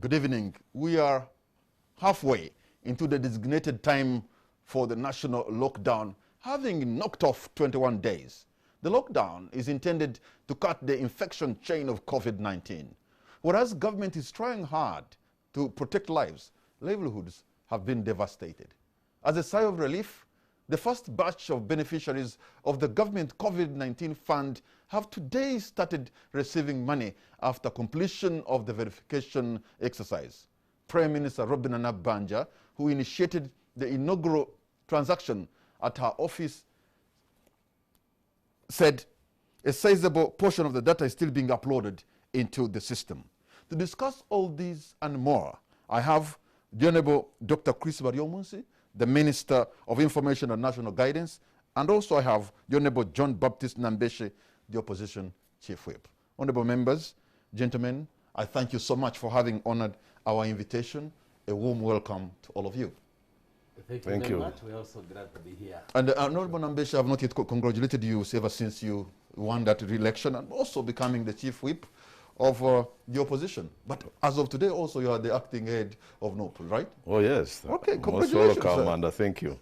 Good evening. We are halfway into the designated time for the national lockdown, having knocked off 21 days. The lockdown is intended to cut the infection chain of COVID-19. Whereas government is trying hard to protect lives, livelihoods have been devastated. As a sigh of relief, the first batch of beneficiaries of the government COVID-19 fund have today started receiving money after completion of the verification exercise. Prime Minister Robin Banja, who initiated the inaugural transaction at her office, said a sizable portion of the data is still being uploaded into the system. To discuss all these and more, I have the Honorable Dr. Baryomunsi, the Minister of Information and National Guidance, and also I have the Honorable John Baptist Nambeshe, the Opposition Chief Whip. Honorable members, gentlemen, I thank you so much for having honored our invitation. A warm welcome to all of you. Thank you very much. We're also glad to be here. And Honorable Nambeshe, I have not yet congratulated you ever since you won that re-election and also becoming the Chief Whip of the opposition. But as of today, also you are the acting head of NOPL, right? Oh, yes. Okay, congratulations. Most welcome, and thank you.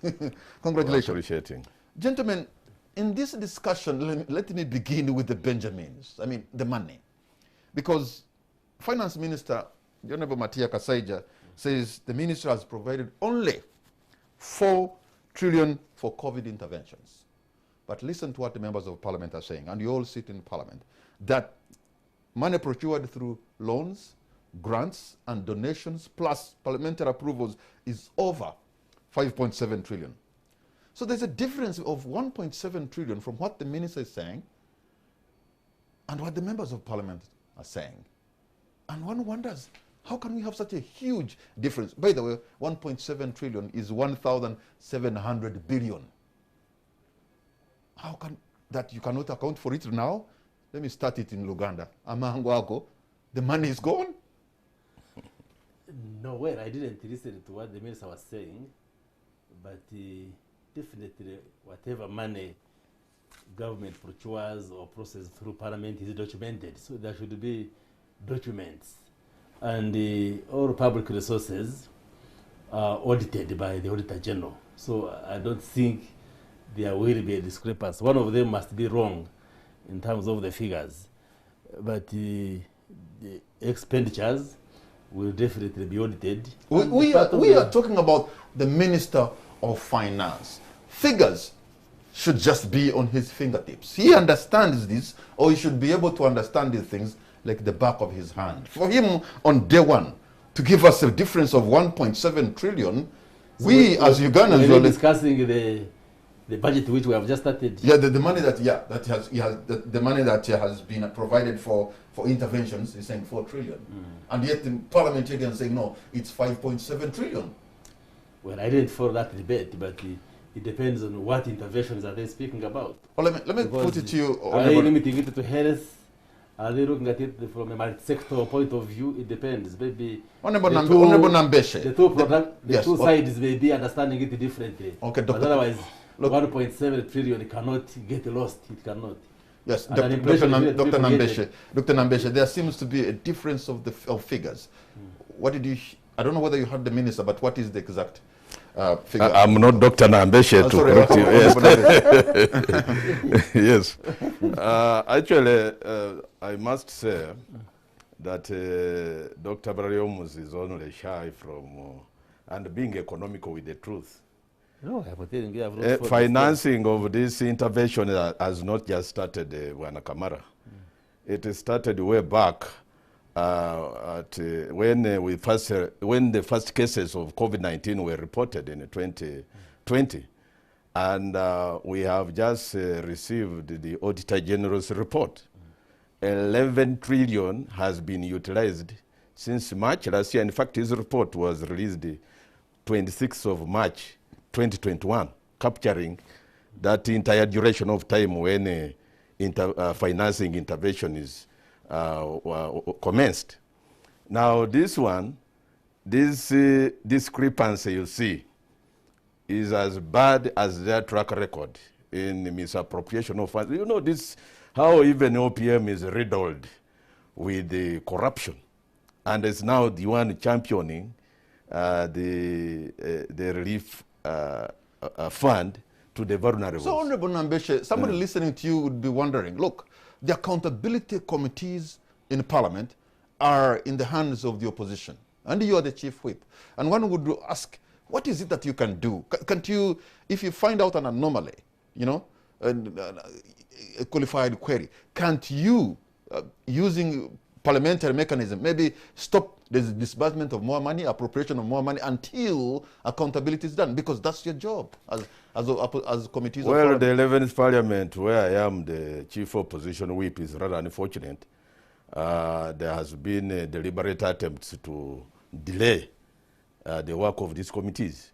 Congratulations. Appreciating. Gentlemen, in this discussion, let me begin with the Benjamins. I mean, the money. Because Finance Minister, the Honorable Matia Kasaija, says the ministry has provided only 4 trillion for COVID interventions. But listen to what the members of parliament are saying, and you all sit in parliament, that money procured through loans, grants, and donations, plus parliamentary approvals, is over 5.7 trillion. So there's a difference of 1.7 trillion from what the minister is saying and what the members of parliament are saying. And one wonders, how can we have such a huge difference? By the way, 1.7 trillion is 1,700 billion. How can that you cannot account for it now? Let me start it in Luganda. Amangwako, the money is gone? No, well, I didn't listen to what the minister was saying, but definitely whatever money government procures or processes through parliament is documented. So there should be documents. And all public resources are audited by the Auditor General. So I don't think there will be a discrepancy. One of them must be wrong in terms of the figures, but the expenditures will definitely be audited. We are talking about the Minister of Finance. Figures should just be on his fingertips. He understands this, or he should be able to understand these things like the back of his hand. For him, on day one, to give us a difference of 1.7 trillion, so we as Ugandans are discussing the budget which we have just started. Yeah, the money that the money that has been provided for interventions is saying 4 trillion, and yet the parliamentarians saying no, it's 5.7 trillion. Well, I didn't follow that debate, but it depends on what interventions are they speaking about. Well, let me put it to you. Are they limiting it to health? Are they looking at it from a multi-sector point of view? It depends. Maybe Honorable Nambeshe. The two sides may be understanding it differently. Okay, but otherwise, 1.7 trillion cannot get lost. It cannot. Yes, Dr. Nambeshe, there seems to be a difference of figures. What did you? I don't know whether you heard the minister, but what is the exact figure? I'm not Dr. Nambeshe to correct you. Yes. Actually, I must say that Dr. Baryomunsi is only shy from and being economical with the truth. No, financing of this intervention has not just started, Wanakamara. It started way back when the first cases of COVID-19 were reported in 2020. And we have just received the Auditor General's report. 11 trillion has been utilized since March last year. In fact, his report was released 26th of March 2021, capturing that entire duration of time when financing intervention is commenced. Now this discrepancy you see is as bad as their track record in misappropriation of funds. You know this, how even OPM is riddled with the corruption and is now the one championing the relief fund to the vulnerable. So, Honorable Nambeshe, somebody listening to you would be wondering, look, the accountability committees in Parliament are in the hands of the opposition, and you are the chief whip. And one would ask, what is it that you can do? Can't you, if you find out an anomaly, you know, a qualified query, can't you, using parliamentary mechanism, maybe stop the disbursement of more money, appropriation of more money until accountability is done? Because that's your job as committees of Well, Parliament. the 11th Parliament, where I am the chief opposition whip, is rather unfortunate. There has been deliberate attempts to delay the work of these committees.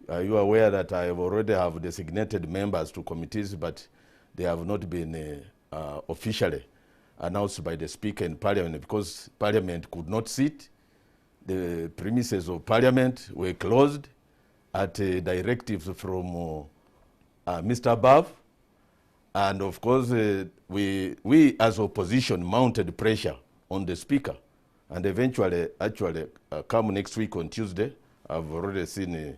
Are you aware that I already have designated members to committees, but they have not been officially announced by the Speaker in Parliament because Parliament could not sit. The premises of Parliament were closed at directives from Mr. Above. And of course, we as opposition mounted pressure on the Speaker. And eventually, actually, come next week on Tuesday, I've already seen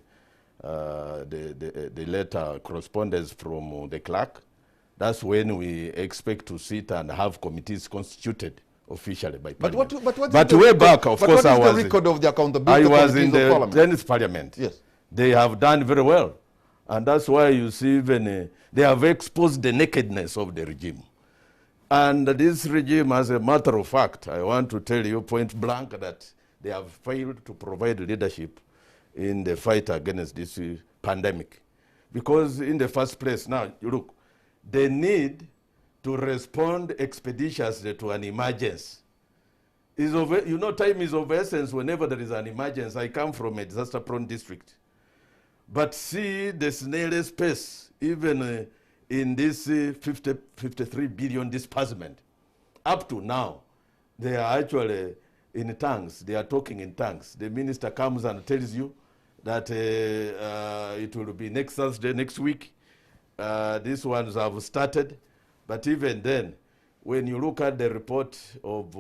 the letter correspondence from the clerk. That's when we expect to sit and have committees constituted officially by Parliament. But way back, of course, I was the record of the accountability I was in committees the of Parliament. 10th Parliament. Yes. They have done very well. And that's why you see even they have exposed the nakedness of the regime. And this regime, as a matter of fact, I want to tell you point blank that they have failed to provide leadership in the fight against this pandemic. Because in the first place, now, you look, they need to respond expeditiously to an emergency. You know, time is of essence whenever there is an emergency. I come from a disaster-prone district. But see the snail's pace, even in this 53 billion disbursement. Up to now, they are actually in tongues. They are talking in tongues. The minister comes and tells you that it will be next Thursday, next week. These ones have started. But even then, when you look at the report of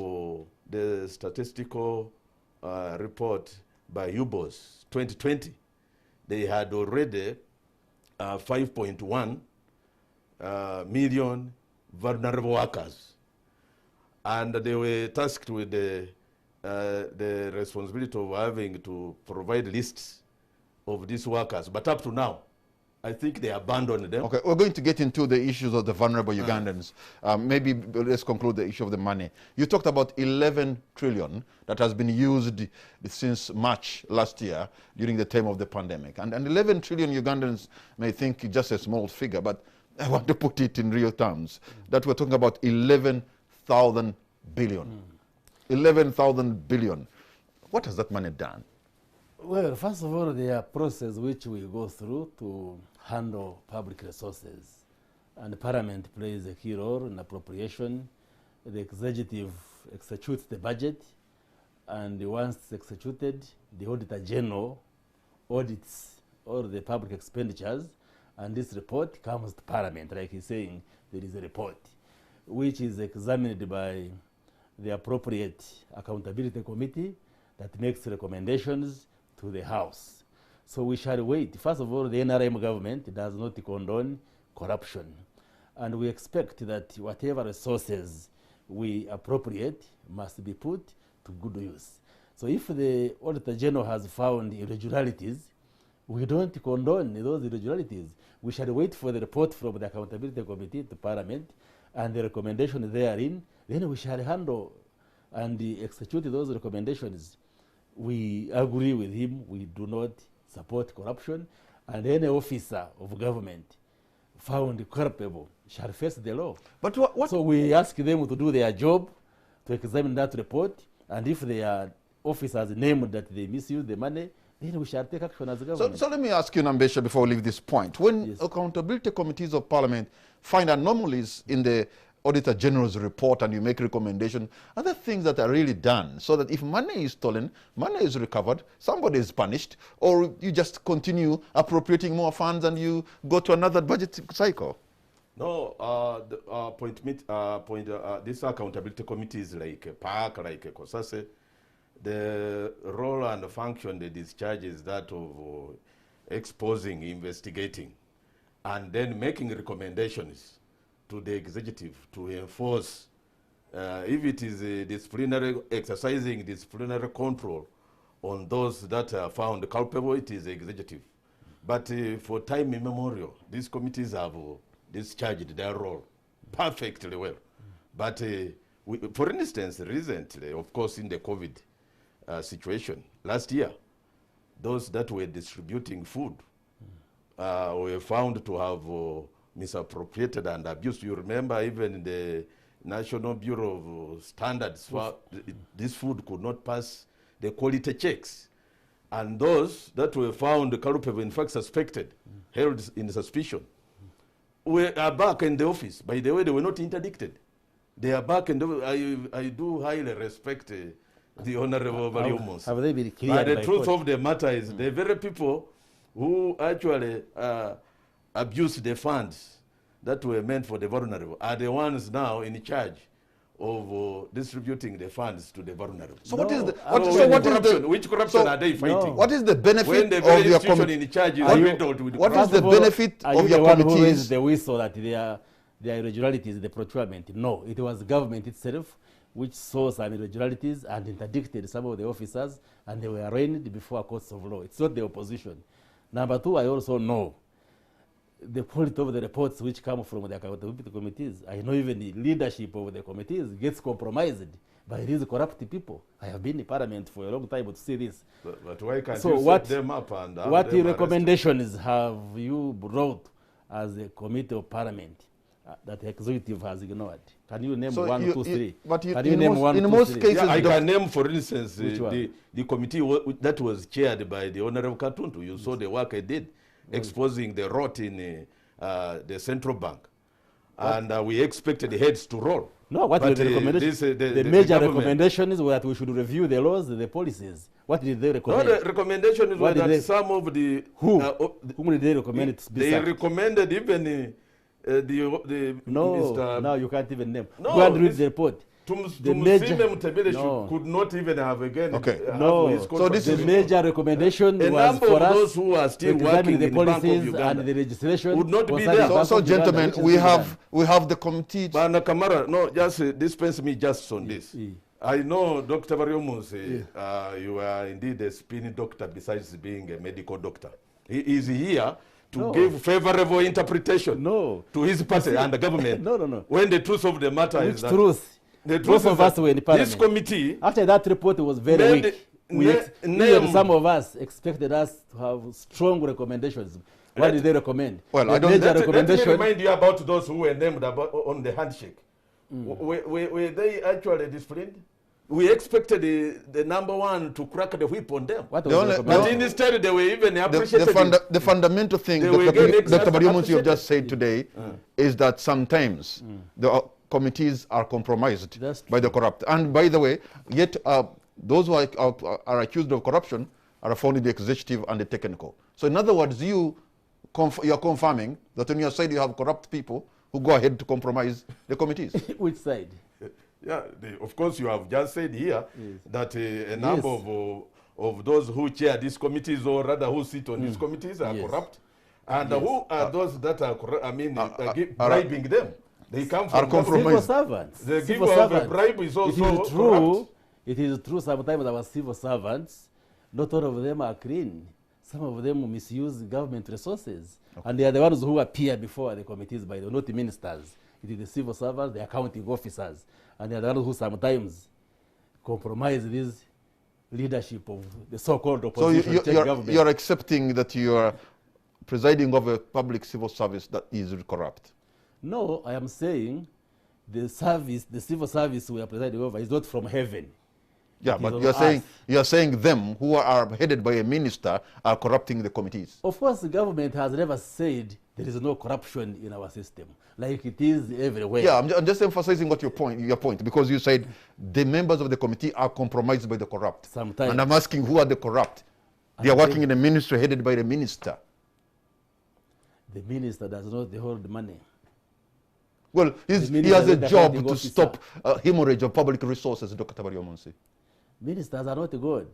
the statistical report by UBOS 2020, they had already 5.1 million vulnerable workers. And they were tasked with the responsibility of having to provide lists of these workers. But up to now, I think they abandoned them. Okay, we're going to get into the issues of the vulnerable Ugandans. Maybe let's conclude the issue of the money. You talked about 11 trillion that has been used since March last year during the time of the pandemic. And 11 trillion Ugandans may think just a small figure, but I want to put it in real terms, that we're talking about 11,000 billion. 11,000 billion. What has that money done? Well, first of all, there are processes which we go through to handle public resources. And Parliament plays a key role in appropriation. The executive executes the budget. And once it's executed, the Auditor General audits all the public expenditures. And this report comes to Parliament. Like he's saying, there is a report, which is examined by the appropriate accountability committee that makes recommendations to the House. So we shall wait. First of all, the NRM government does not condone corruption. And we expect that whatever resources we appropriate must be put to good use. So if the Auditor General has found irregularities, we don't condone those irregularities. We shall wait for the report from the Accountability Committee to Parliament and the recommendation therein. Then we shall handle and execute those recommendations. We agree with him. We do not support corruption. And any officer of government found culpable shall face the law. But what? So we ask them to do their job, to examine that report. And if they are officers named that they misuse the money, then we shall take action as a government. So let me ask you, Nambeshe, before we leave this point. When Yes. accountability committees of Parliament find anomalies in the Auditor General's report and you make recommendations, are there things that are really done so that if money is stolen, money is recovered, somebody is punished, or you just continue appropriating more funds and you go to another budget cycle? No, this accountability committee is like PAC, like COSASE. the role and function they discharge is that of exposing, investigating, and then making recommendations to the executive to enforce, if it is a disciplinary, exercising disciplinary control on those that are found culpable, it is executive. But for time immemorial, these committees have discharged their role perfectly well. But for instance, recently, of course, in the COVID situation, last year, those that were distributing food were found to have misappropriated and abused. You remember even the National Bureau of Standards, this food could not pass the quality checks. And those that were found culpable, in fact suspected, held in suspicion, are back in the office. By the way, they were not interdicted. They are back in the I do highly respect the Honorable Baryomunsi. Have they been cleared? But the by truth court? of the matter is the very people who actually abused the funds that were meant for the vulnerable are the ones now in charge of distributing the funds to the vulnerable. So what is the which corruption are they fighting? What is the benefit When the of very your institution in charge is riddled with what is corruption? the benefit Are of you your the one who committees? raised the whistle that there are irregularities in the procurement? No, it was the government itself which saw some irregularities and interdicted some of the officers, and they were arraigned before courts of law. It's not the opposition. Number two, I also know the quality of the reports which come from the accountability committees. I know even the leadership of the committees gets compromised by these corrupt people. I have been in parliament for a long time to see this. But why can't So you what- set them up and have What them recommendations have you brought as a committee of parliament that the executive has ignored? Can you name So one, you- two, three? but you- Can you in name most- one, in two, most three? cases- Yeah, I Doc- can name, for instance, Which one? the committee that was chaired by the Honorable Katuntu. You saw the work I did, exposing the rot in the central bank. And we expected the heads to roll. No, what were But, the recommendations? The major government- recommendations were that we should review the laws, the policies. What did they No, recommend? the recommendations were What did that they- some of the... Whom did they recommend it to be They sacked? recommended even the No, Mr. no, you can't even name. No, Go and read this- the report. The Tumusime major- Mutebele No. could not even have again Okay. have No, his so contract this The is- renewed. major recommendation A was number for of us those who are still to examine working the in the Bank of policies Uganda and the legislation would not be concerning there. Bank So of Uganda, gentlemen, which is we being have the committee. Bana Kamara, no, just dispense me just on this. Yeah. I know, Dr. Baryomunsi, you are indeed a spin doctor besides being a medical doctor. He is here to No. give favorable interpretation No. to his party and the government. No. When the truth of the matter Which is that truth? the Both truth of is us that were in this parliament. committee After that report was very Named- weak. name- Even some of us expected us to have strong recommendations. What Let- did they recommend? Well, The I don't- major let me recommendation. remind you about those who were named on the handshake. Were they actually disciplined? We expected the number one to crack the whip on them. What The was only- recommended? But instead, they were even appreciated. The fundamental thing They were Dr. getting Dr. Baryomunsi you appreciated. have just said today is that sometimes the committees are compromised That's by the corrupt. And by the way, yet those who are accused of corruption are found in the executive and the technical. So in other words, you are confirming that on your side you have corrupt people who go ahead to compromise the committees. Which side? Yeah, of course, you have just said here that a number of those who chair these committees, or rather who sit on these committees, are Yes. corrupt. And who are those that are corrupt? I mean, are- bribing them. They come from compromised. Civil servants. The Civil giver of a servants. bribe is also It is true. corrupt. It is true. Sometimes our civil servants, not all of them are clean. Some of them misuse government resources, and they are the ones who appear before the committees, by the not the ministers. It is the civil servants, the accounting officers, and they are the ones who sometimes compromise this leadership of the so-called So opposition government. you're accepting that you are presiding over a public civil service that is corrupt. No, I am saying the service, the civil service we are presiding over is not from heaven. Yeah, It is but of you're saying them who are headed by a minister are corrupting the committees. Of course, the government has never said there is no corruption in our system, like it is everywhere. Yeah, I'm just emphasizing what your point, because you said the members of the committee are compromised by the corrupt. Sometimes. And I'm asking who are the corrupt? They are working in a ministry headed by the minister. The minister does not hold the money. Well, he minister has a is the job accounting to officer. stop hemorrhage of public resources, Dr. Baryomunsi. Ministers are not God.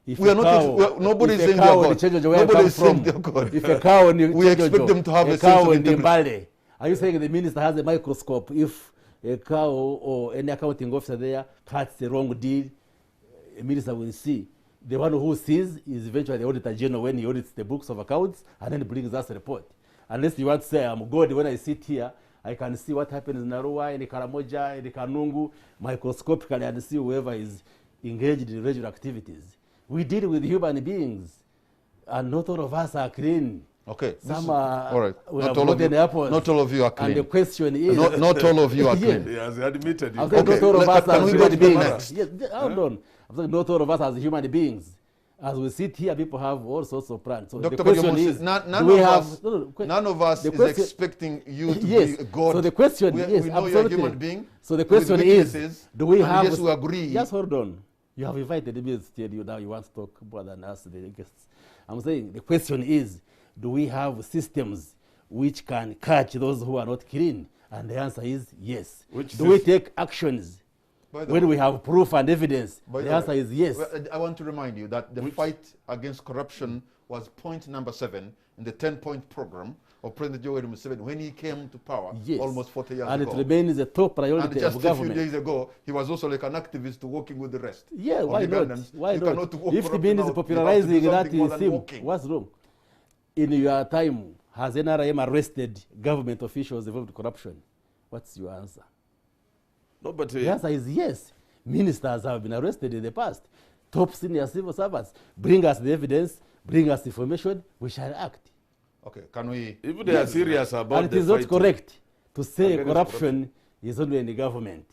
If We a are not. cow- Nobody is if a saying they cow are in God. Chenjojo, where I Nobody come is saying from, they are God. if a cow in We expect Chenjojo, them to have a sense cow of in integrity. Mbale, are you saying the minister has a microscope? If a cow or any accounting officer there cuts the wrong deal, a minister will see. The one who sees is eventually the auditor general when he audits the books of accounts and then brings us a report. Unless you want to say, I'm God, when I sit here, I can see what happens in Arua, in Karamoja, in Kanungu, microscopically, and see whoever is engaged in regular activities. We deal with human beings, and not all of us are clean. Okay. Some are, all right. we Not have all of rotten you. apples. Not all of you are And the clean. question is, Not all of you are Yeah. clean. He has admitted it. I'm saying Okay, not all of us can as we go human to the beings. next? Yes, hold on. I'm saying not all of us as human beings. As we sit here, people have all sorts of plans. So Dr. the question Baryomunsi, is, none do we of have, us- no, no, None of us the is question- expecting you to Yes. be a God. So the question, we, yes, we know you're a absolutely. human being. So the with question is, weaknesses, do we and have? yes, we agree. Just hold on. You have invited me to tell you now you want to talk more than us, the guests. I'm saying the question is, do we have systems which can catch those who are not clean? And the answer is yes. Which do we system? take actions By the when way- we have proof and evidence? By The the answer way, is yes. well, I want to remind you that the fight against corruption was point number 7 in the 10-point program of President Yoweri Museveni when he came to power Yes. almost 40 years And ago. it remains a top And priority just of a few government. days ago, he was also like an activist working with the rest. Yeah, on why not? Ugandans. Why You not? cannot walk If the corruption means out. You have to do popularizing that something more than theme, walking. what's wrong? In your time, has NRM arrested government officials involved in corruption? What's your answer? No, but The answer is yes. Ministers have been arrested in the past. Top senior civil servants. Bring us the evidence, bring us information, we shall act. Okay, can we? if they are serious about And it the is not fighting- correct to say against corruption is only in the government.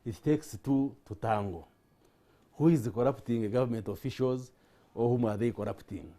It takes two to tango. Who is corrupting government officials, or whom are they corrupting?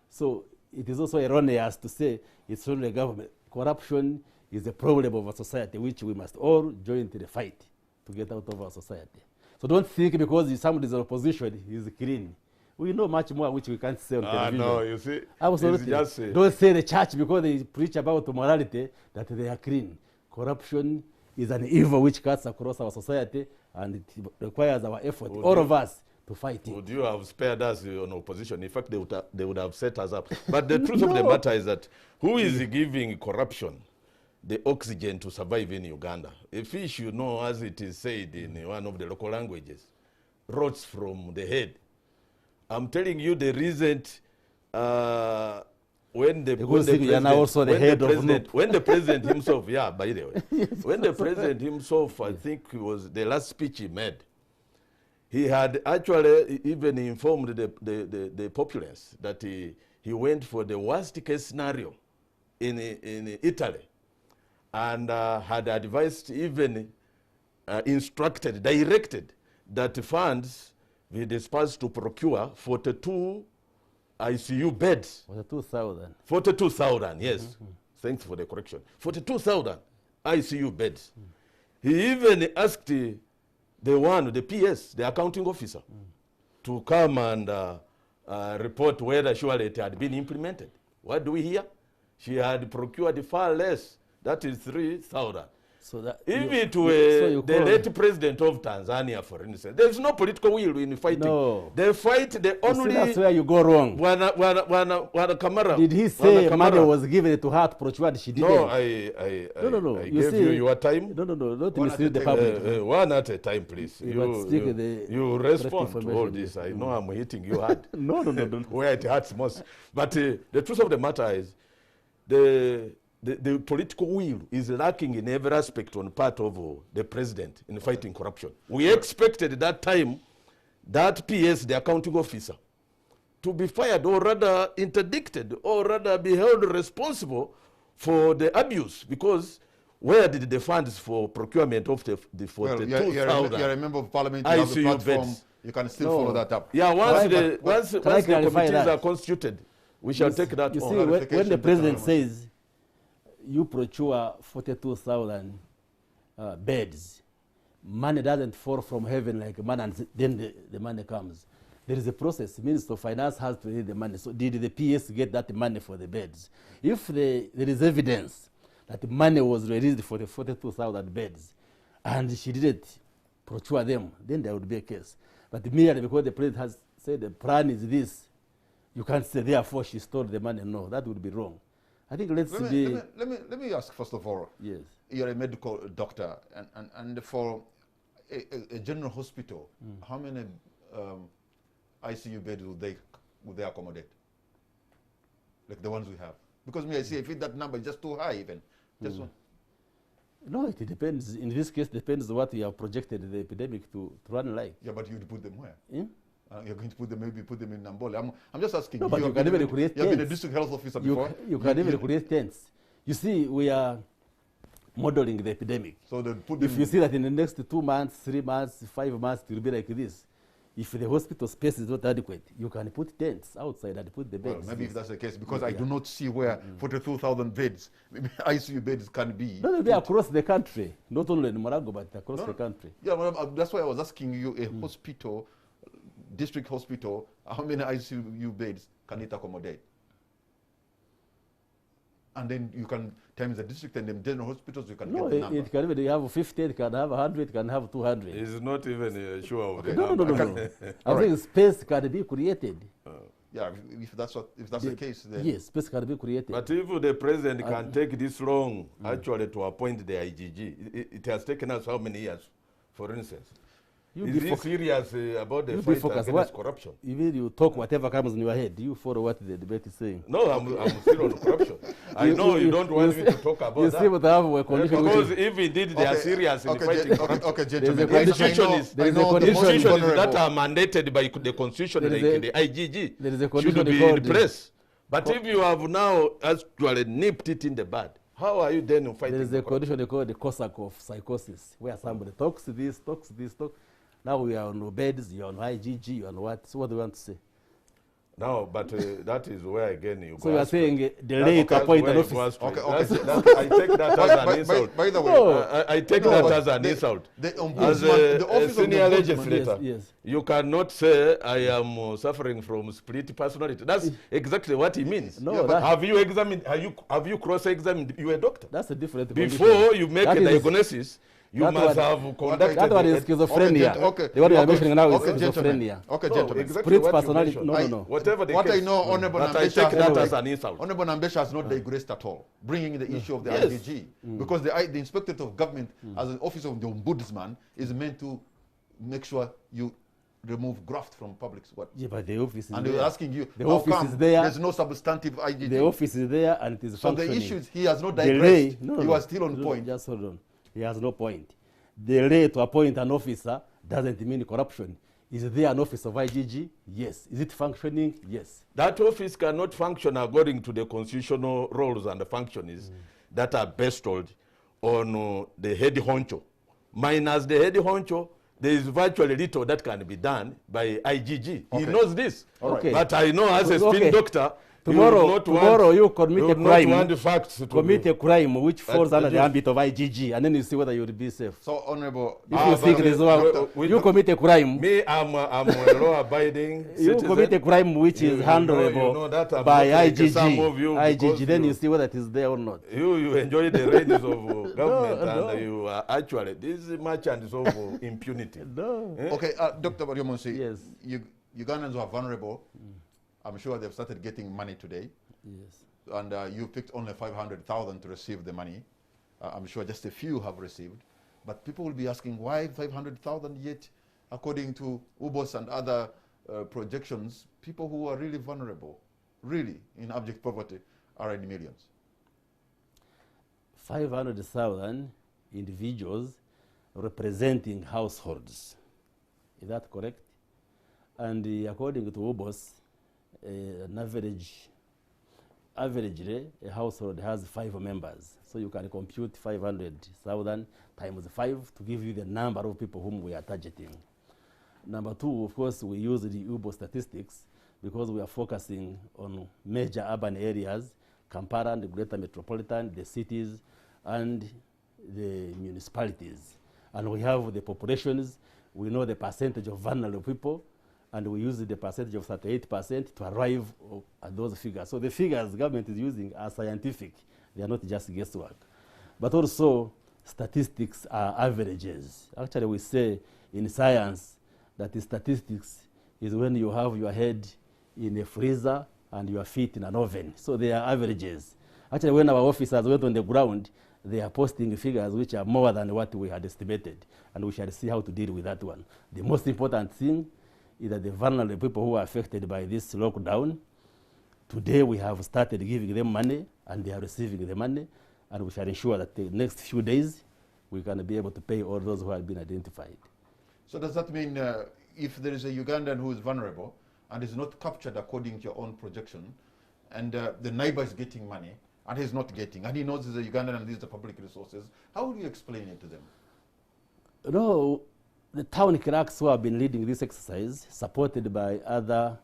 So it is also erroneous to say it's only the government. Corruption is a problem of our society which we must all join to the fight to get out of our society. So don't think because somebody is in opposition, he is clean. We know much more which we can't say on television. no, you see, Absolutely. it's just Don't say the church because they preach about morality that they are clean. Corruption is an evil which cuts across our society, and it requires our effort, all of us, to fight it. would you have spared us on opposition? In fact, they would have set us up. But the truth of the matter is that who is giving corruption the oxygen to survive in Uganda? A fish, you know, as it is said in one of the local languages, rots from the head. I'm telling you the recent, when the president himself, yeah, by the way, when the president himself, I think it was the last speech he made, he had actually even informed the populace that he went for the worst case scenario in Italy, and had advised, even instructed, directed that funds be dispersed to procure 42 ICU beds. 42,000. 42,000, yes. Thanks for the correction. 42,000 ICU beds. He even asked the PS, the accounting officer, to come and report whether surely it had been implemented. What do we hear? She had procured far less. That is 3,000. So that Even so the late president of Tanzania, for instance, there's no political will in fighting. No. They fight the You see, only. that's where you go wrong. Wana Kamara. Did he say Wana money Kamara. was given to her to procure? She didn't. No, No. I You gave see, you your time. No. Not One mislead at the a public. time. One at a time, please. You must stick with the You correct respond to all information. this. I know I'm hitting you hard. No. Where it hurts most. But the truth of the matter is, the political will is lacking in every aspect on part of the president in fighting corruption. We expected that time that PS, the accounting officer, to be fired or rather interdicted or rather be held responsible for the abuse, because where did the funds for procurement of the Well, 42,000? you're a member of parliament. You have the ICU platform. beds. You can still No. follow that up. Yeah, once the Can I clarify committees that? are constituted, we shall take that You on. see, when the Clarification, president Dr. says you procure 42,000 beds, money doesn't fall from heaven like manna, and then the money comes. There is a process. Minister of Finance has to release the money. So did the PS get that money for the beds? If there is evidence that the money was released for the 42,000 beds, and she didn't procure them, then there would be a case. But merely because the president has said the plan is this, you can't say therefore she stole the money. No, that would be wrong. I think let me ask first of all. Yes. You're a medical doctor, and for a general hospital, how many ICU beds would they accommodate? Like the ones we have? Because me, I see if that number is just too high, even just one. No, it depends. In this case, depends what you have projected the epidemic to run like. Yeah, but you'd put them where? Yeah? You're going to put them in Nambole. I'm just asking. No, but you can even create tents. You've been a district health officer before. You can even create tents. You see, we are modeling the epidemic. So if you see that in the next 2 months, 3 months, 5 months, it will be like this. If the hospital space is not adequate, you can put tents outside and put the beds. Well, maybe if that's the case, because I do not see where 42,000 beds, maybe ICU beds can be. No, they'll be across the country, not only in Morago, but across the country. Yeah, well, that's why I was asking you, a hospital, district hospital, how many ICU beds can it accommodate? And then you can times the district and the general hospitals, you can get the number. It can even have 50, it can have 100, it can have 200. He's not even sure of the number. No. I think space can be created. Yeah, if that's the case, then yes, space can be created. But if the president can take this long, actually, to appoint the IGG, it has taken us how many years, for instance? Is he serious about the fight against corruption? Even you talk whatever comes in your head, do you follow what the debate is saying? No, I'm still on corruption. I know you don't want me to talk about that. You see what I have a condition. Because if indeed they are serious in fighting corruption, okay, gentlemen. There is constitutions that are mandated by the constitution, like the IGG, should be replaced. But if you have now actually nipped it in the bud, how are you then fighting? There is a condition called the Cossack of psychosis, where somebody talks this. Now we are on beds, you're on IGG, you're on what? So what do you want to say? No, but that is where again you go. So you are saying delay to appoint an office. Okay. I take that as an insult. By the way, I take that as an insult. As a senior legislator, yes. You cannot say I am suffering from split personality. That's exactly what he means. No, have you examined? Have you cross-examined? You a doctor. That's a different. Before you make a diagnosis, you must have conducted. That one is schizophrenia. Okay. The one you are mentioning now is gentlemen. schizophrenia. Okay, gentlemen. Exactly Split personality. No. Whatever the what case. I know, Honorable But I take that as Nambeshe, an insult. Honorable Nambeshe has not digressed at all, bringing the issue of the IGG, because the Inspectorate of Government, as an office of the Ombudsman, is meant to make sure you remove graft from public what? Yeah, but the office is and there. they're asking you, the how office come is there. There's no substantive IGG? The office is there and it is functioning. So the issues, he has not digressed. You are still on point. Just hold on. He has no point. The right to appoint an officer doesn't mean corruption. Is there an office of IGG? Yes. Is it functioning? Yes. That office cannot function according to the constitutional roles and the functions that are bestowed on the head honcho. Minus the head honcho, there is virtually little that can be done by IGG. Okay. He knows this. Okay. But I know as a spin doctor, Tomorrow you commit a crime. Commit a crime which falls under the ambit of IGG, and then you see whether you will be safe. So, Honorable, if you think there's you commit a crime. Me, I'm a law-abiding You commit a crime which is handleable by IGG. Then you see whether it is there or not. You enjoy the reins of government, and you are actually this is merchants of impunity. No. Okay, Dr. Baryomunsi, yes. Ugandans are vulnerable. I'm sure they've started getting money today. Yes. And you picked only 500,000 to receive the money. I'm sure just a few have received. But people will be asking, why 500,000 yet? According to UBOS and other projections, people who are really vulnerable, really in abject poverty, are in millions. 500,000 individuals representing households. Is that correct? And according to UBOS, an averagely, a household has 5 members. So you can compute 500,000 times 5 to give you the number of people whom we are targeting. Number 2, of course, we use the UBO statistics because we are focusing on major urban areas, Kampala, the greater metropolitan, the cities, and the municipalities. And we have the populations. We know the percentage of vulnerable people, and we use the percentage of 38% to arrive at those figures. So the figures the government is using are scientific. They are not just guesswork. But also, statistics are averages. Actually, we say in science that the statistics is when you have your head in a freezer and your feet in an oven. So they are averages. Actually, when our officers went on the ground, they are posting figures which are more than what we had estimated, and we shall see how to deal with that one. The most important thing is that the vulnerable people who are affected by this lockdown, today we have started giving them money, and they are receiving the money, and we shall ensure that the next few days we can be able to pay all those who have been identified. So does that mean if there is a Ugandan who is vulnerable and is not captured according to your own projection, and the neighbor is getting money, and he's not getting, and he knows he's a Ugandan and these are the public resources, how would you explain it to them? No, the town clerks who have been leading this exercise, supported by other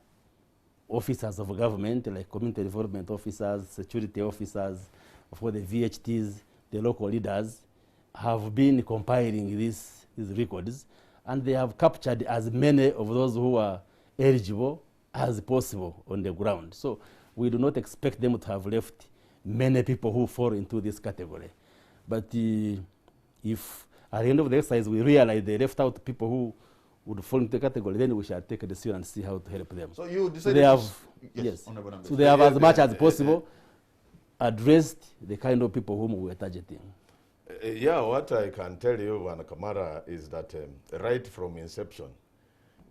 officers of government, like community development officers, security officers, for the VHTs, the local leaders, have been compiling these records, and they have captured as many of those who are eligible as possible on the ground. So we do not expect them to have left many people who fall into this category. But if at the end of the exercise we realize they left out people who would fall into the category, then we shall take a decision and see how to help them. So you decided so they have, yes. So they have as much as possible addressed the kind of people whom we are targeting. Yeah, what I can tell you, Van Kamara, is that right from inception,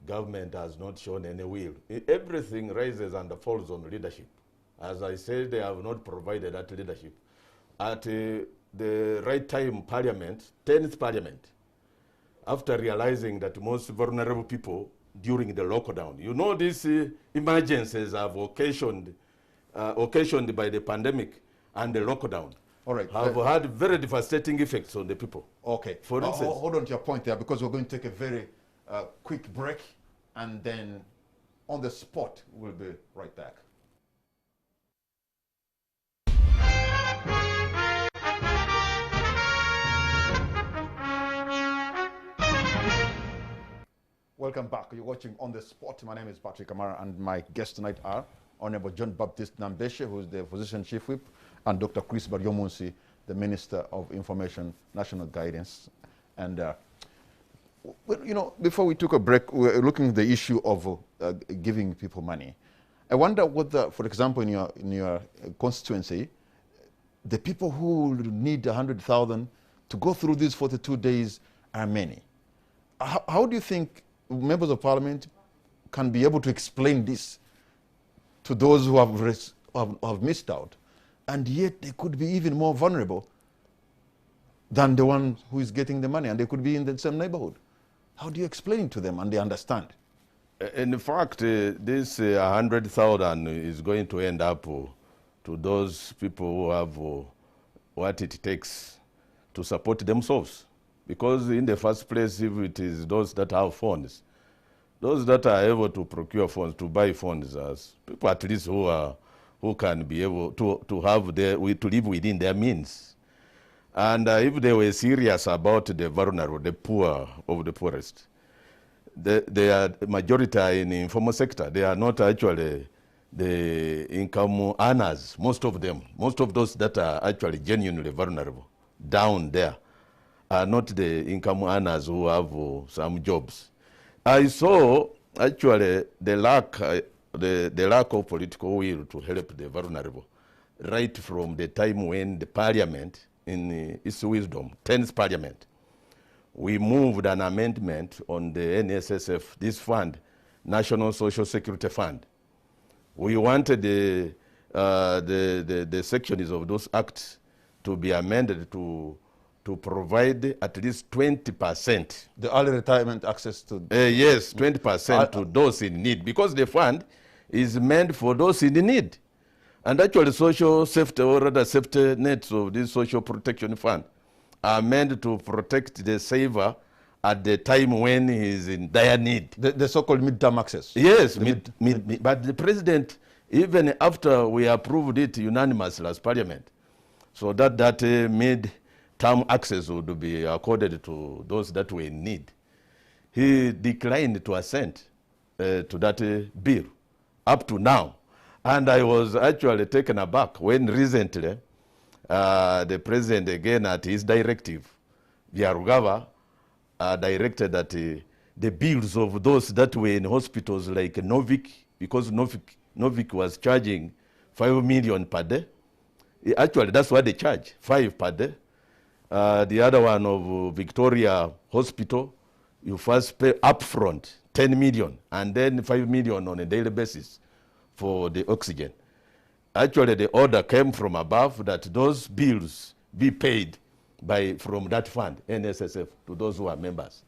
government has not shown any will. Everything rises and falls on leadership. As I said, they have not provided that leadership. At the right time, Parliament, 10th Parliament, after realizing that most vulnerable people during the lockdown, you know, these emergencies have occasioned by the pandemic and the lockdown, all right, have had very devastating effects on the people. Okay, for instance, hold on to your point there, because we're going to take a very quick break, and then on the spot we'll be right back. Welcome back. You're watching On the Spot. My name is Patrick Kamara, and my guests tonight are Honorable John Baptist Nambeshe, who is the Physician Chief Whip, and Dr. Chris Baryomunsi, the Minister of Information, National Guidance. And, you know, before we took a break, we were looking at the issue of giving people money. I wonder whether, for example, in your constituency, the people who need 100,000 to go through these 42 days are many. How do you think members of parliament can be able to explain this to those who have missed out, and yet they could be even more vulnerable than the one who is getting the money, and they could be in the same neighborhood? How do you explain it to them and they understand? In fact, this 100,000 is going to end up to those people who have what it takes to support themselves. Because in the first place, if it is those that have funds, those that are able to procure funds, to buy funds, as people at least who can be able to live within their means. And if they were serious about the vulnerable, the poor of the poorest, they are majority in the informal sector. They are not actually the income earners, most of them. Most of those that are actually genuinely vulnerable down there are not the income earners who have some jobs. I saw actually the lack of political will to help the vulnerable right from the time when the parliament, in its wisdom, 10th parliament, we moved an amendment on the NSSF, this fund, National Social Security Fund. We wanted the sections of those acts to be amended to provide at least 20%. The early retirement access to... yes, 20% to those in need, because the fund is meant for those in need. And actually social safety, or rather safety nets of this social protection fund are meant to protect the saver at the time when he is in dire need. The so-called mid-term access. Yes, but the president, even after we approved it unanimously as parliament, so that mid-term access would be accorded to those that were in need, he declined to assent to that bill up to now. And I was actually taken aback when recently the president, again at his directive, Vyarugava, are directed at the bills of those that were in hospitals like Novik, because Novik was charging 5 million per day. Actually, that's what they charge, 5 per day. The other one of Victoria Hospital, you first pay upfront 10 million and then 5 million on a daily basis for the oxygen. Actually, the order came from above that those bills be paid from that fund, NSSF, to those who are members.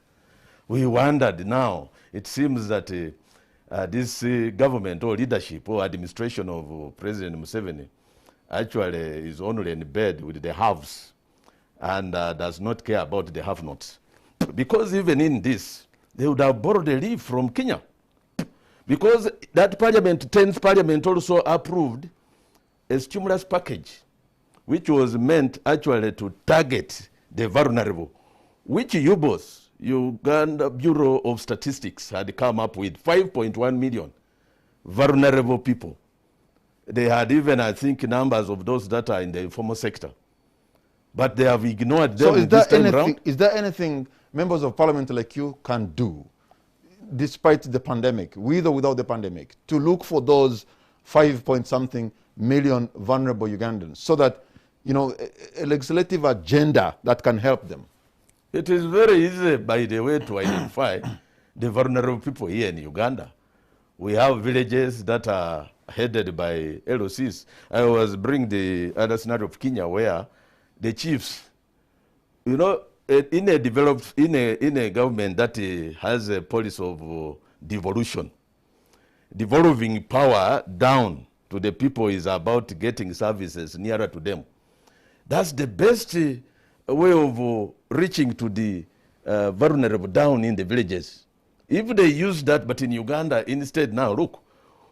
We wondered now, it seems that this government or leadership or administration of President Museveni actually is only in bed with the haves and does not care about the have-nots. Because even in this, they would have borrowed a leave from Kenya. Because that parliament, 10th parliament, also approved a stimulus package, which was meant actually to target the vulnerable, which UBOS, Uganda Bureau of Statistics, had come up with 5.1 million vulnerable people. They had even, I think, numbers of those that are in the informal sector. But they have ignored them. So is there anything members of parliament like you can do, despite the pandemic, with or without the pandemic, to look for those 5-point-something million vulnerable Ugandans, so that, you know, a legislative agenda that can help them? It is very easy, by the way, to identify the vulnerable people here in Uganda. We have villages that are headed by LOCs. I was bringing the other scenario of Kenya, where the chiefs, you know, in a government that has a policy of devolution, devolving power down to the people is about getting services nearer to them. That's the best way of reaching to the vulnerable down in the villages. If they use that, but in Uganda instead now, look,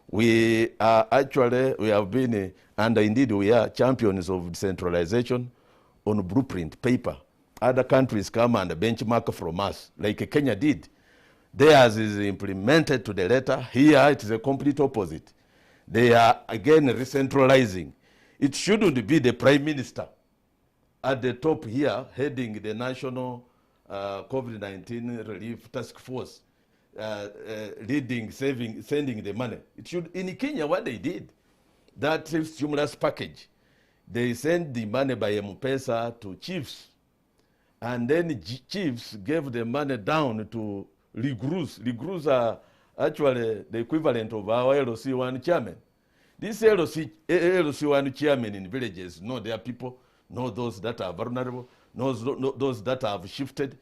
we have been, and indeed we are champions of decentralization on blueprint paper. Other countries come and benchmark from us, like Kenya did. Theirs is implemented to the letter. Here it is a complete opposite. They are again decentralizing. It shouldn't be the Prime Minister at the top here heading the national COVID-19 relief task force, leading, sending the money. It should, in Kenya, what they did, that stimulus package, they sent the money by M-Pesa to chiefs, and then chiefs gave the money down to Ligrus. Ligrus are actually the equivalent of our LOC1 chairman. These LOC1 chairmen in villages know their people, know those that are vulnerable, know those that have shifted,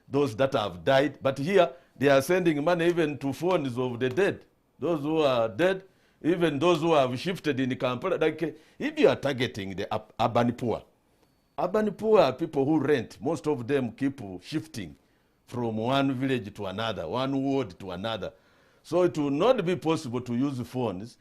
those that have died. But here, they are sending money even to phones of the dead. Those who are dead, even those who have shifted in Kampala. Like, if you are targeting the urban poor are people who rent. Most of them keep shifting from one village to another, one ward to another. So it will not be possible to use phones,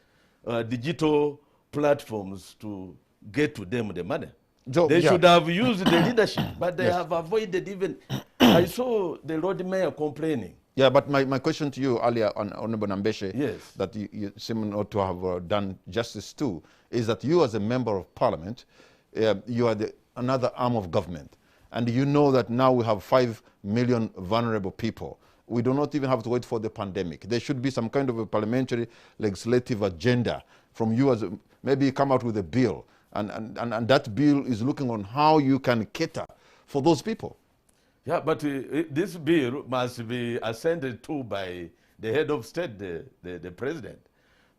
digital platforms to get to them the money. They should have used the leadership, but they have avoided even. I saw the Lord Mayor complaining. Yeah, but my question to you earlier, Honorable Nambeshe, Yes, that you seem not to have done justice to, is that you as a member of parliament, you are another arm of government. And you know that now we have 5 million vulnerable people. We do not even have to wait for the pandemic. There should be some kind of a parliamentary legislative agenda from you, as maybe come out with a bill. And that bill is looking on how you can cater for those people. Yeah, but this bill must be ascended to by the head of state, the president.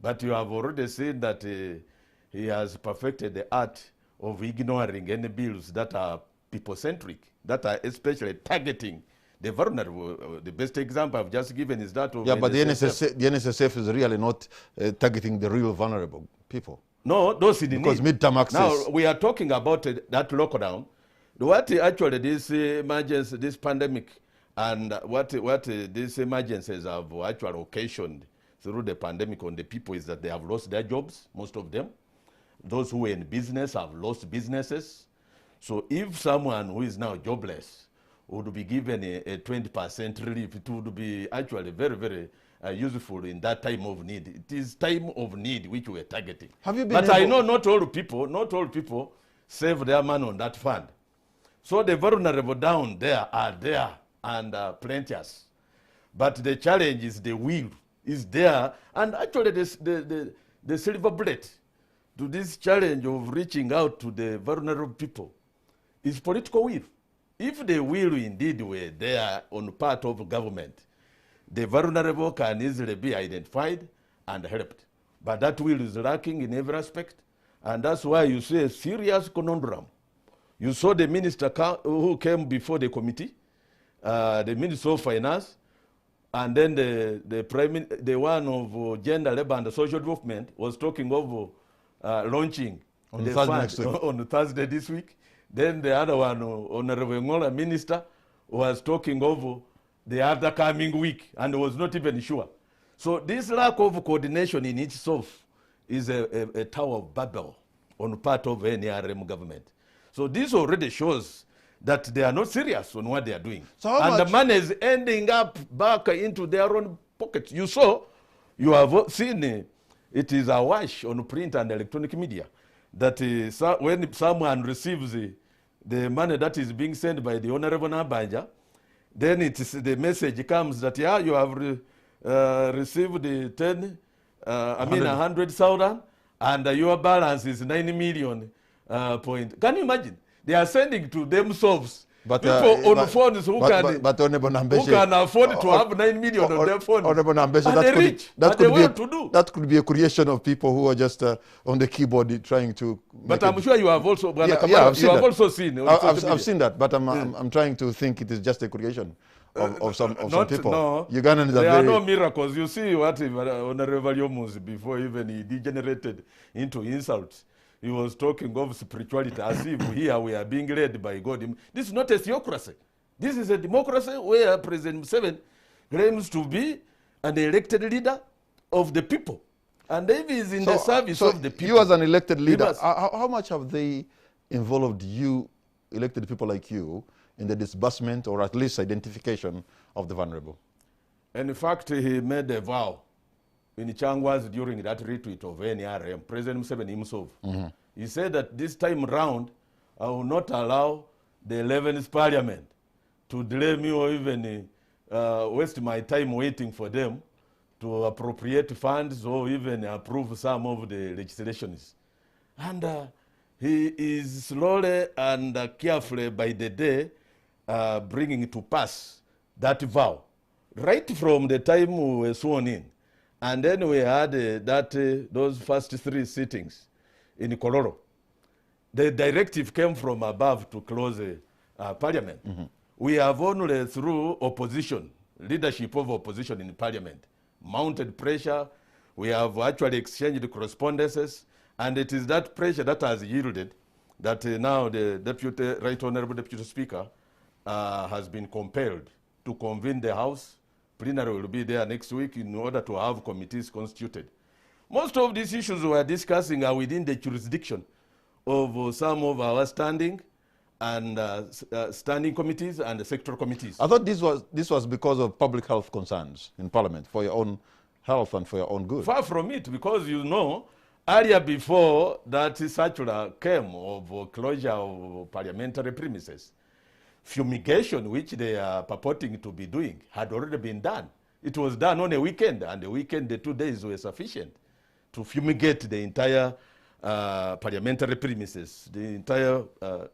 But you have already seen that he has perfected the art of ignoring any bills that are people-centric, that are especially targeting the vulnerable. The best example I've just given is that of but the NSSF is really not targeting the real vulnerable people. No, those in because need. midterm access. Now, we are talking about that lockdown. What actually this emergency, this pandemic, and what these emergencies have actually occasioned through the pandemic on the people is that they have lost their jobs, most of them. Those who were in business have lost businesses. So if someone who is now jobless would be given a 20% relief, it would be actually very, very useful in that time of need. It is time of need which we are targeting. Have you been but I know not all people save their money on that fund. So the vulnerable down there are there and plenteous. But the challenge is the will is there. And actually the silver bullet to this challenge of reaching out to the vulnerable people is political will. If the will indeed were there on part of government, the vulnerable can easily be identified and helped. But that will is lacking in every aspect. And that's why you see a serious conundrum. You saw the minister who came before the committee, the Minister of Finance, and then the one of Gender, Labour and Social Development was talking of launching on the Thursday fund next week. On Thursday this week. Then the other one, Honorable Ngola Minister, was talking of the other coming week and was not even sure. So this lack of coordination in itself is a Tower of Babel on part of NRM government. So this already shows that they are not serious on what they are doing. So and the money is ending up back into their own pockets. You have seen it is a wash on print and electronic media that when someone receives the money that is being sent by the Honorable Nambeshe, then the message comes that, yeah, you have received the 100,000 and your balance is 9 million point. Can you imagine? They are sending to themselves people on phones who can afford to have 9 million on their phones. Honorable Nambeshe, that could be a creation of people who are just on the keyboard trying to. But I'm sure you have also. Also seen. I've seen that, but I'm trying to think it is just a creation of some people. No, Ugandans there are are no miracles. You see what Honorable Baryomunsi, before even he degenerated into insults, he was talking of spirituality as if here we are being led by God. This is not a theocracy. This is a democracy where President Museveni claims to be an elected leader of the people. And if he is in the service of the people. You as an elected leader, how much have they involved you, elected people like you, in the disbursement or at least identification of the vulnerable? In fact, he made a vow in Changwas during that retreat of NRM, President Museveni himself. Mm-hmm. He said that this time round, I will not allow the 11th parliament to delay me or even waste my time waiting for them to appropriate funds or even approve some of the legislations. And he is slowly and carefully by the day bringing to pass that vow. Right from the time we were sworn in. And then we had those first 3 sittings in Kololo. The directive came from above to close parliament. Mm-hmm. We have only through opposition, leadership of opposition in parliament, mounted pressure. We have actually exchanged correspondences, and it is that pressure that has yielded that now the Right Honorable Deputy Speaker has been compelled to convene the House. Plenary will be there next week in order to have committees constituted. Most of these issues we are discussing are within the jurisdiction of some of our standing and standing committees and the sectoral committees. I thought this was because of public health concerns in Parliament, for your own health and for your own good. Far from it, because earlier before that circular came of closure of parliamentary premises, fumigation, which they are purporting to be doing, had already been done. It was done on a weekend, and the weekend, the 2 days were sufficient to fumigate the entire parliamentary premises, the entire,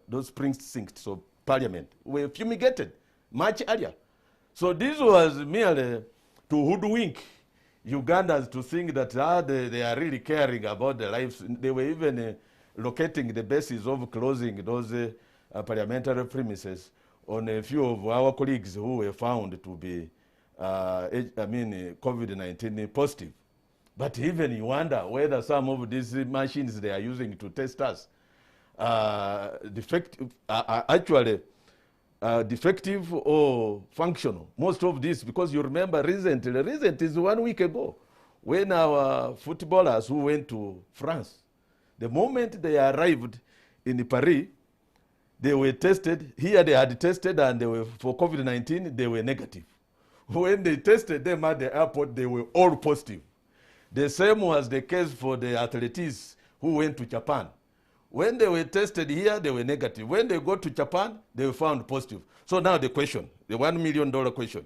those precincts of parliament were fumigated much earlier. So this was merely to hoodwink Ugandans to think that they are really caring about their lives. They were even locating the basis of closing those parliamentary premises on a few of our colleagues who were found to be COVID-19 positive. But even you wonder whether some of these machines they are using to test us defective or functional. Most of this, because you remember recent is 1 week ago, when our footballers who went to France, the moment they arrived in Paris, they were tested. Here they had tested and they were for COVID-19, they were negative. When they tested them at the airport, they were all positive. The same was the case for the athletes who went to Japan. When they were tested here, they were negative. When they go to Japan, they were found positive. So now the question, the $1 million question,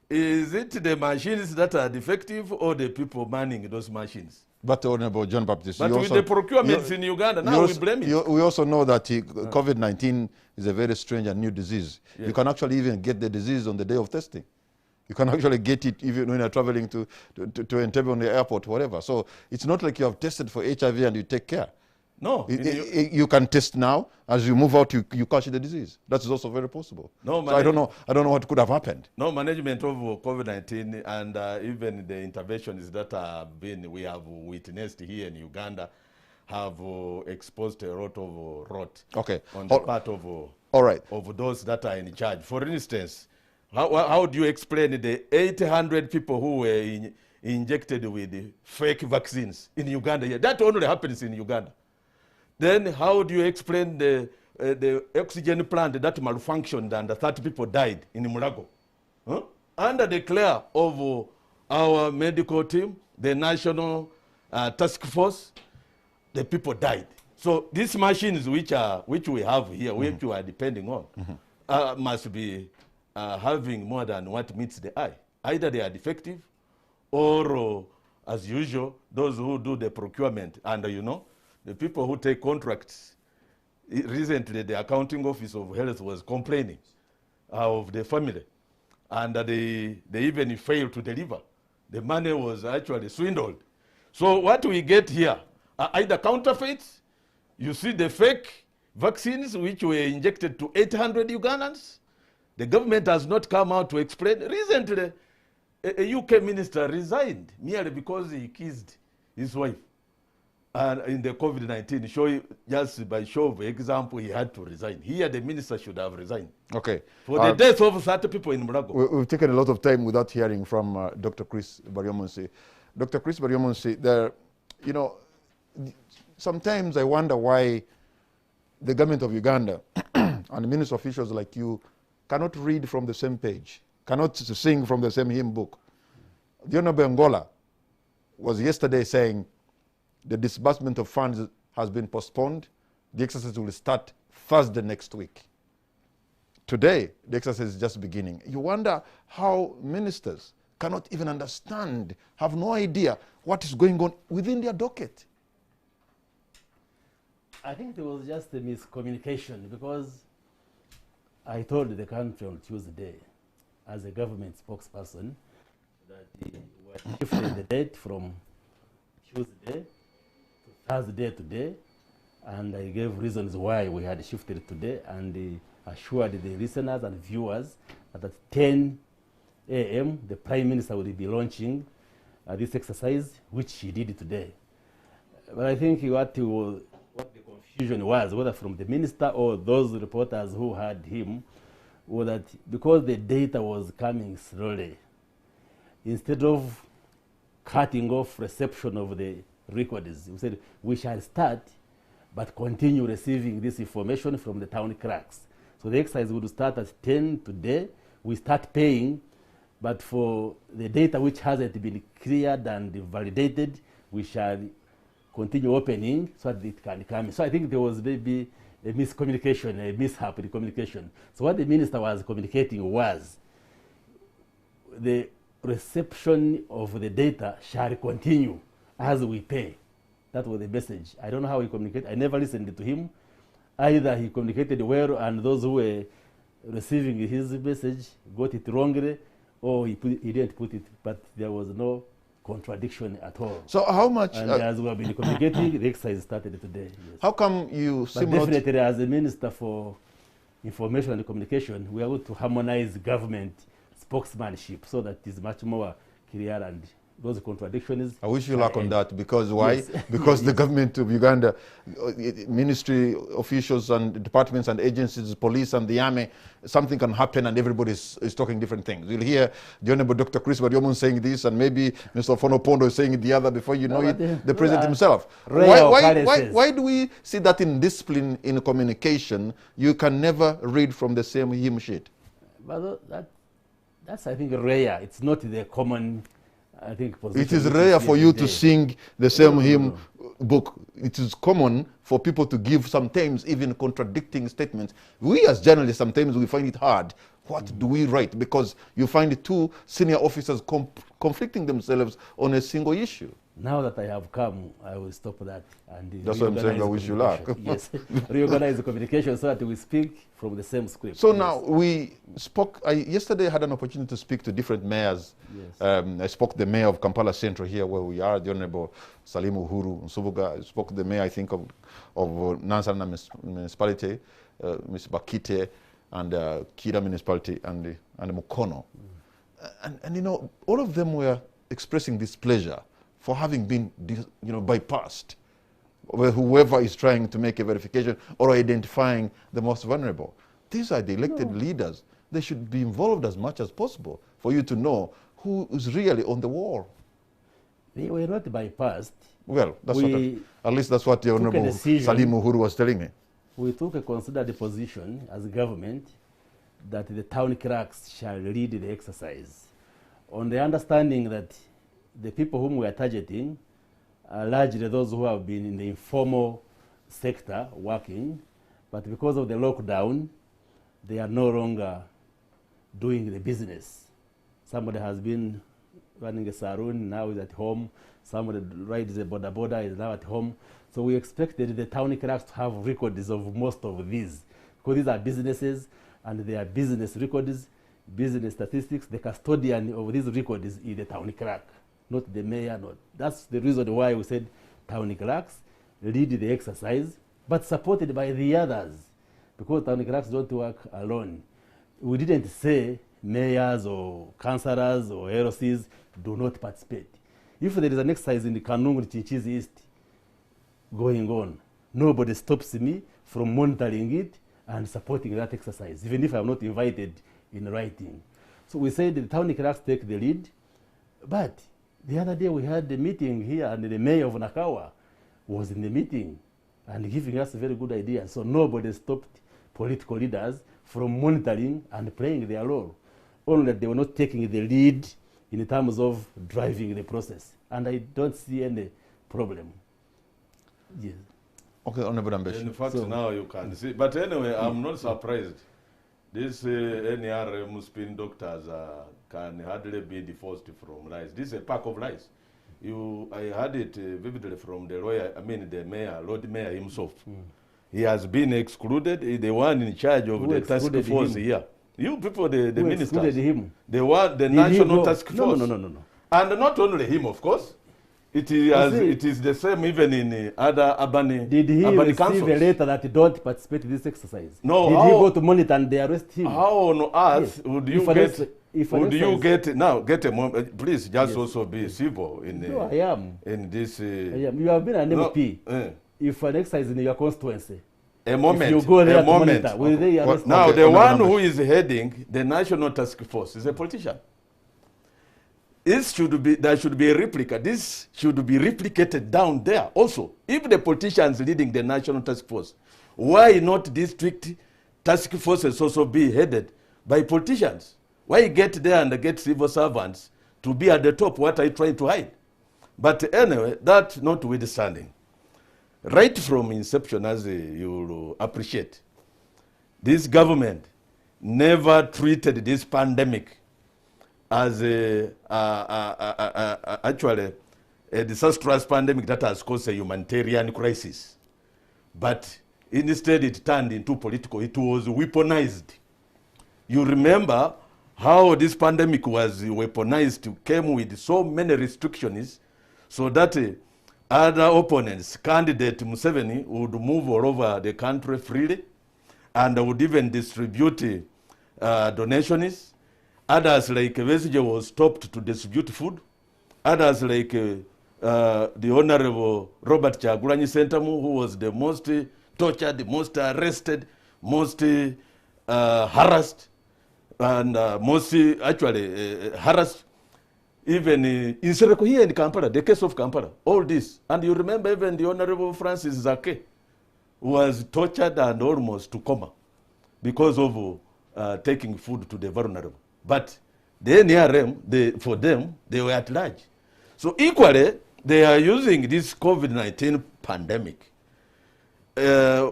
is it the machines that are defective or the people manning those machines? But Honorable John Baptist, But you with also, the procurements in Uganda, now we blame it. we also know that COVID-19 is a very strange and new disease. Yes. You can actually even get the disease on the day of testing. You can actually get it even when you're traveling to Entebbe on the airport, whatever. So it's not like you have tested for HIV and you take care. No. You can test now. As you move out, you catch the disease. That is also very possible. No, so I don't know what could have happened. No management of COVID-19 and even the interventions that we have witnessed here in Uganda have exposed a lot of rot on the part of all right. of those that are in charge. For instance, how do you explain the 800 people who were injected with fake vaccines in Uganda? Yeah, that only happens in Uganda. Then how do you explain the oxygen plant that malfunctioned and 30 people died in Mulago? Huh? Under the care of our medical team, the national task force, the people died. So these machines which we have here, which we are depending on, must be having more than what meets the eye. Either they are defective or, as usual, those who do the procurement and, the people who take contracts. Recently, the accounting office of health was complaining of the family, and they even failed to deliver. The money was actually swindled. So what we get here are either counterfeits. You see the fake vaccines which were injected to 800 Ugandans. The government has not come out to explain. Recently, a UK minister resigned merely because he kissed his wife. And in the COVID-19, just by show of example, he had to resign. Here, the minister should have resigned. Okay. For the death of 30 people in Mulago. We've taken a lot of time without hearing from Dr. Chris Baryomunsi. Dr. Chris Baryomunsi, sometimes I wonder why the government of Uganda and minister officials like you cannot read from the same page, cannot sing from the same hymn book. The Honorable Angola was yesterday saying the disbursement of funds has been postponed. The exercise will start Thursday next week. Today, the exercise is just beginning. You wonder how ministers cannot even understand, have no idea what is going on within their docket. I think there was just a miscommunication because I told the country on Tuesday, as a government spokesperson, that we were shifting the date from Tuesday to Thursday today, and I gave reasons why we had shifted today, and assured the listeners and viewers that at 10 a.m. the Prime Minister will be launching this exercise, which he did today. But I think what the confusion was, whether from the minister or those reporters who had him, was that because the data was coming slowly, instead of cutting off reception of the records, we said we shall start but continue receiving this information from the town clerks. So the exercise would start at 10 today. We start paying, but for the data which hasn't been cleared and validated, we shall continue opening so that it can come. So I think there was maybe a miscommunication, a mishap in communication. So what the minister was communicating was the reception of the data shall continue as we pay. That was the message. I don't know how he communicated. I never listened to him. Either he communicated well and those who were receiving his message got it wrongly, or he didn't put it, but there was no contradiction at all. So how much... And as we have been communicating, the exercise started today. Yes. How come you... But definitely as a Minister for Information and Communication, we are going to harmonize government spokesmanship so that it is much more clear, and those contradictions... I wish you luck on that, because why? Yes. Because the government of Uganda, ministry officials and departments and agencies, police and the army, something can happen and everybody is talking different things. You'll hear the Honorable Dr. Chris Baryomunsi saying this, and maybe Mr. Fonopondo is saying the other. Before you know it, the president himself. Why do we see that in discipline, in communication, you can never read from the same hymn sheet? But that's, I think, rare. It's not the common... It is rare for you to sing the same hymn book. It is common for people to give sometimes even contradicting statements. We as journalists, sometimes we find it hard. What do we write? Because you find two senior officers conflicting themselves on a single issue. Now that I have come, I will stop that. And that's what I'm saying, I wish you luck. Yes, reorganize the communication so that we speak from the same script. So now, we spoke, yesterday I had an opportunity to speak to different mayors. Yes. I spoke to the mayor of Kampala Central here where we are, the Honorable Salim Uhuru Nsubuga. I spoke to the mayor, I think, of Nansana Municipality, Ms. Bakite, and Kira Municipality, and Mukono. And you know, all of them were expressing displeasure for having been bypassed, where whoever is trying to make a verification or identifying the most vulnerable. These are the elected leaders. They should be involved as much as possible for you to know who is really on the wall. They were not bypassed. Well, that's at least that's what the Honorable Salim Uhuru was telling me. We took a considered position as a government that the town clerks shall lead the exercise, on the understanding that the people whom we are targeting are largely those who have been in the informal sector working, but because of the lockdown, they are no longer doing the business. Somebody has been running a saloon, now is at home. Somebody rides a border is now at home. So we expected the town clerks to have records of most of these, because these are businesses and they are business records, business statistics. The custodian of these records is the town clerk, not the mayor. That's the reason why we said town clerks lead the exercise, but supported by the others, because town clerks don't work alone. We didn't say mayors or councillors or LCs do not participate. If there is an exercise in the Kanungu Chinchizi East going on, nobody stops me from monitoring it and supporting that exercise, even if I'm not invited in writing. So we said the town clerks take the lead, but the other day we had a meeting here and the mayor of Nakawa was in the meeting and giving us a very good idea. So nobody stopped political leaders from monitoring and playing their role. Only that they were not taking the lead in terms of driving the process. And I don't see any problem. Yes. Okay, Honorable Nambeshe. In fact, now you can see. But anyway, I'm not surprised. These NRM spin doctors can hardly be divorced from lies. This is a pack of lies. I heard it vividly from the lawyer, the mayor, Lord Mayor himself. He has been excluded. He's the one in charge of the task force here. You people, the ministers. Excluded him? The national task force. No. And not only him, of course. It is the same even in other urban Did he urban receive councils. a letter that don't participate in this exercise? No. Did he go to monitor and they arrest him? How on earth would you get a moment? Please just also be civil in No, I am. in this. I am. You have been an MP. If an exercise in your constituency, a moment. if you go there a to moment. monitor, will they arrest you? Now the one who is heading the national task force is a politician. There should be a replica. This should be replicated down there also. If the politicians leading the national task force, why not district task forces also be headed by politicians? Why get there and get civil servants to be at the top? What are you trying to hide? But anyway, that notwithstanding, right from inception, as you will appreciate, this government never treated this pandemic as actually a disastrous pandemic that has caused a humanitarian crisis. But instead it turned into political. It was weaponized. You remember how this pandemic was weaponized, came with so many restrictions, so that other opponents, candidate Museveni, would move all over the country freely and would even distribute donations. Others like Vesige was stopped to distribute food. Others like the Honorable Robert Chagulanyi Sentamu, who was the most tortured, the most arrested, most harassed, and most actually harassed, even in Sereko here in Kampala, the case of Kampala, all this. And you remember even the Honorable Francis Zake was tortured and almost to coma because of taking food to the vulnerable. But the NRM, for them, they were at large. So equally, they are using this COVID-19 pandemic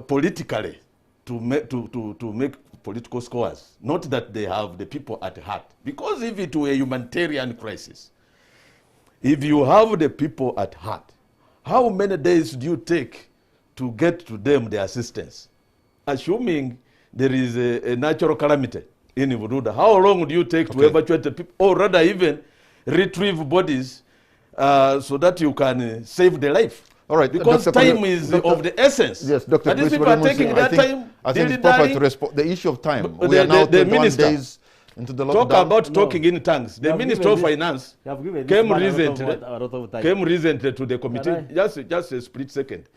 politically to make political scores, not that they have the people at heart. Because if it were a humanitarian crisis, if you have the people at heart, how many days do you take to get to them the assistance? Assuming there is a natural calamity in Buruda, how long do you take to evacuate the people, or rather even retrieve bodies so that you can save the life? All right, because time is of the essence. Yes, Dr. And these people are taking their time. I think it's proper to respond. The issue of time. We are now 21 days into the lockdown. Talk about talking in tongues. The Minister of Finance came recently to the committee. Just a split second.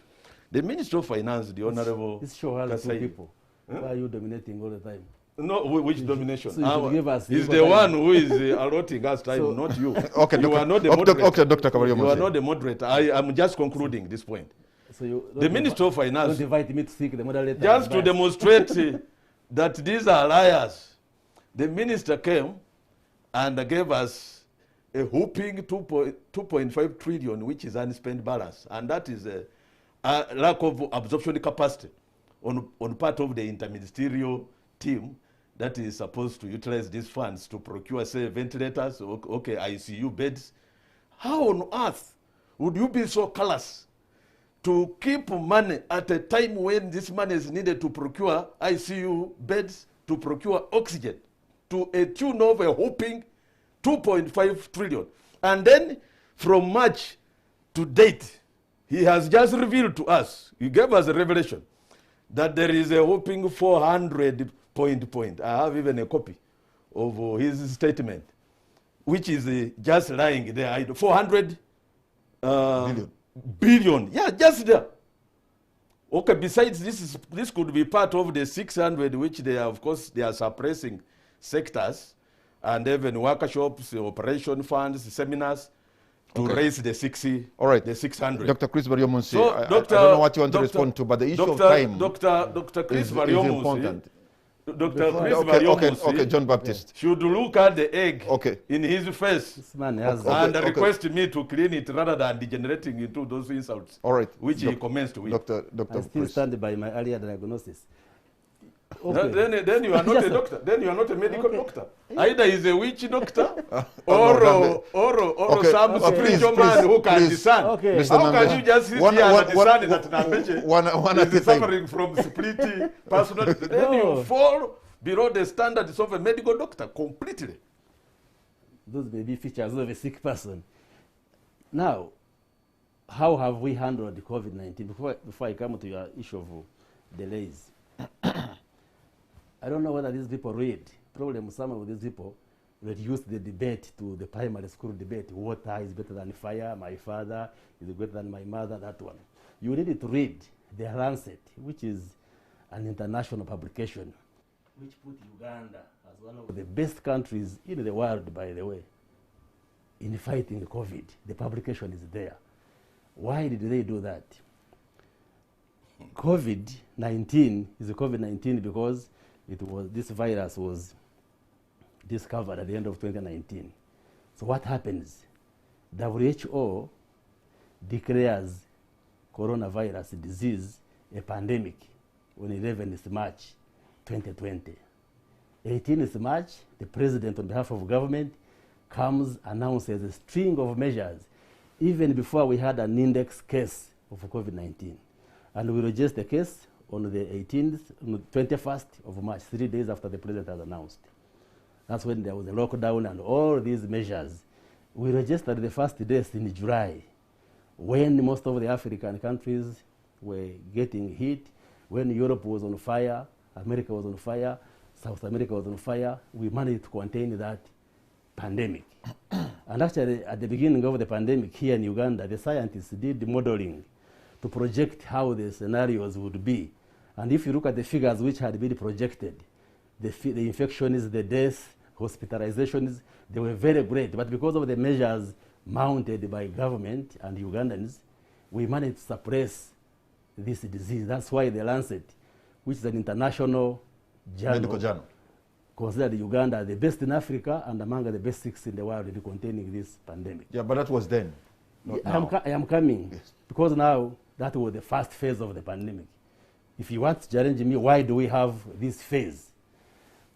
The Minister of Finance, the Honorable This show has two people. Why are you dominating all the time? No, which domination? So give us he's the one who is allotting us time, not you. Okay, you are not the moderator. Okay, Dr. Baryomunsi. You are not the moderator. I am just concluding this point. So the Minister of Finance, don't invite me to seek the moderator. just to demonstrate that these are liars, the minister came and gave us a whooping 2.5 trillion, which is unspent balance, and that is a lack of absorption capacity on part of the interministerial team that is supposed to utilize these funds to procure, say, ventilators, okay, ICU beds. How on earth would you be so callous to keep money at a time when this money is needed to procure ICU beds, to procure oxygen, to a tune of a whopping 2.5 trillion? And then from March to date, he has just revealed to us, he gave us a revelation, that there is a whopping 400 point. I have even a copy of his statement, which is just lying there. 400 billion. Yeah, just there. Okay, besides this could be part of the 600, which they are, of course, they are suppressing sectors and even workshops, operation funds, seminars to raise the 60. All right, the 600. Dr. Chris Baryomunsi, So, I don't know what you want to respond to, but the issue of time Dr. Chris is Baryomunsi, important. Dr. Chris Baryomunsi Okay, John Baptist. should look at the egg in his face This man has and request me to clean it rather than degenerating into those insults, All right, which he commenced with. Dr. I still Chris. stand by my earlier diagnosis. Then you are not a doctor. Then you are not a medical doctor. Either he's a witch doctor no, or some spiritual man who can discern. Okay. How can you just sit here and discern that Nambeshe is suffering from split personality? Then you fall below the standards of a medical doctor completely. Those may be features of a sick person. Now, how have we handled the COVID-19? Before I come to your issue of delays. I don't know whether these people read. Probably some of these people reduced the debate to the primary school debate. Water is better than fire. My father is better than my mother. That one. You need to read the Lancet, which is an international publication, which put Uganda as one of the best countries in the world, by the way, in fighting COVID. The publication is there. Why did they do that? COVID-19 is a COVID-19 because this virus was discovered at the end of 2019. So what happens? WHO declares coronavirus disease a pandemic on 11th March 2020. 18th March, the president on behalf of government comes, announces a string of measures, even before we had an index case of COVID-19. And we registered the case on the 21st of March, 3 days after the president has announced. That's when there was a lockdown and all these measures. We registered the first deaths in July, when most of the African countries were getting hit, when Europe was on fire, America was on fire, South America was on fire. We managed to contain that pandemic. And actually, at the beginning of the pandemic here in Uganda, the scientists did modeling to project how the scenarios would be. And if you look at the figures which had been projected, the infections, the deaths, hospitalizations, they were very great. But because of the measures mounted by government and Ugandans, we managed to suppress this disease. That's why the Lancet, which is an international Medical journal, considered Uganda the best in Africa and among the best 6 in the world in containing this pandemic. Yeah, but that was then. I am coming, yes. Because now that was the first phase of the pandemic. if you want to challenge me, why do we have this phase?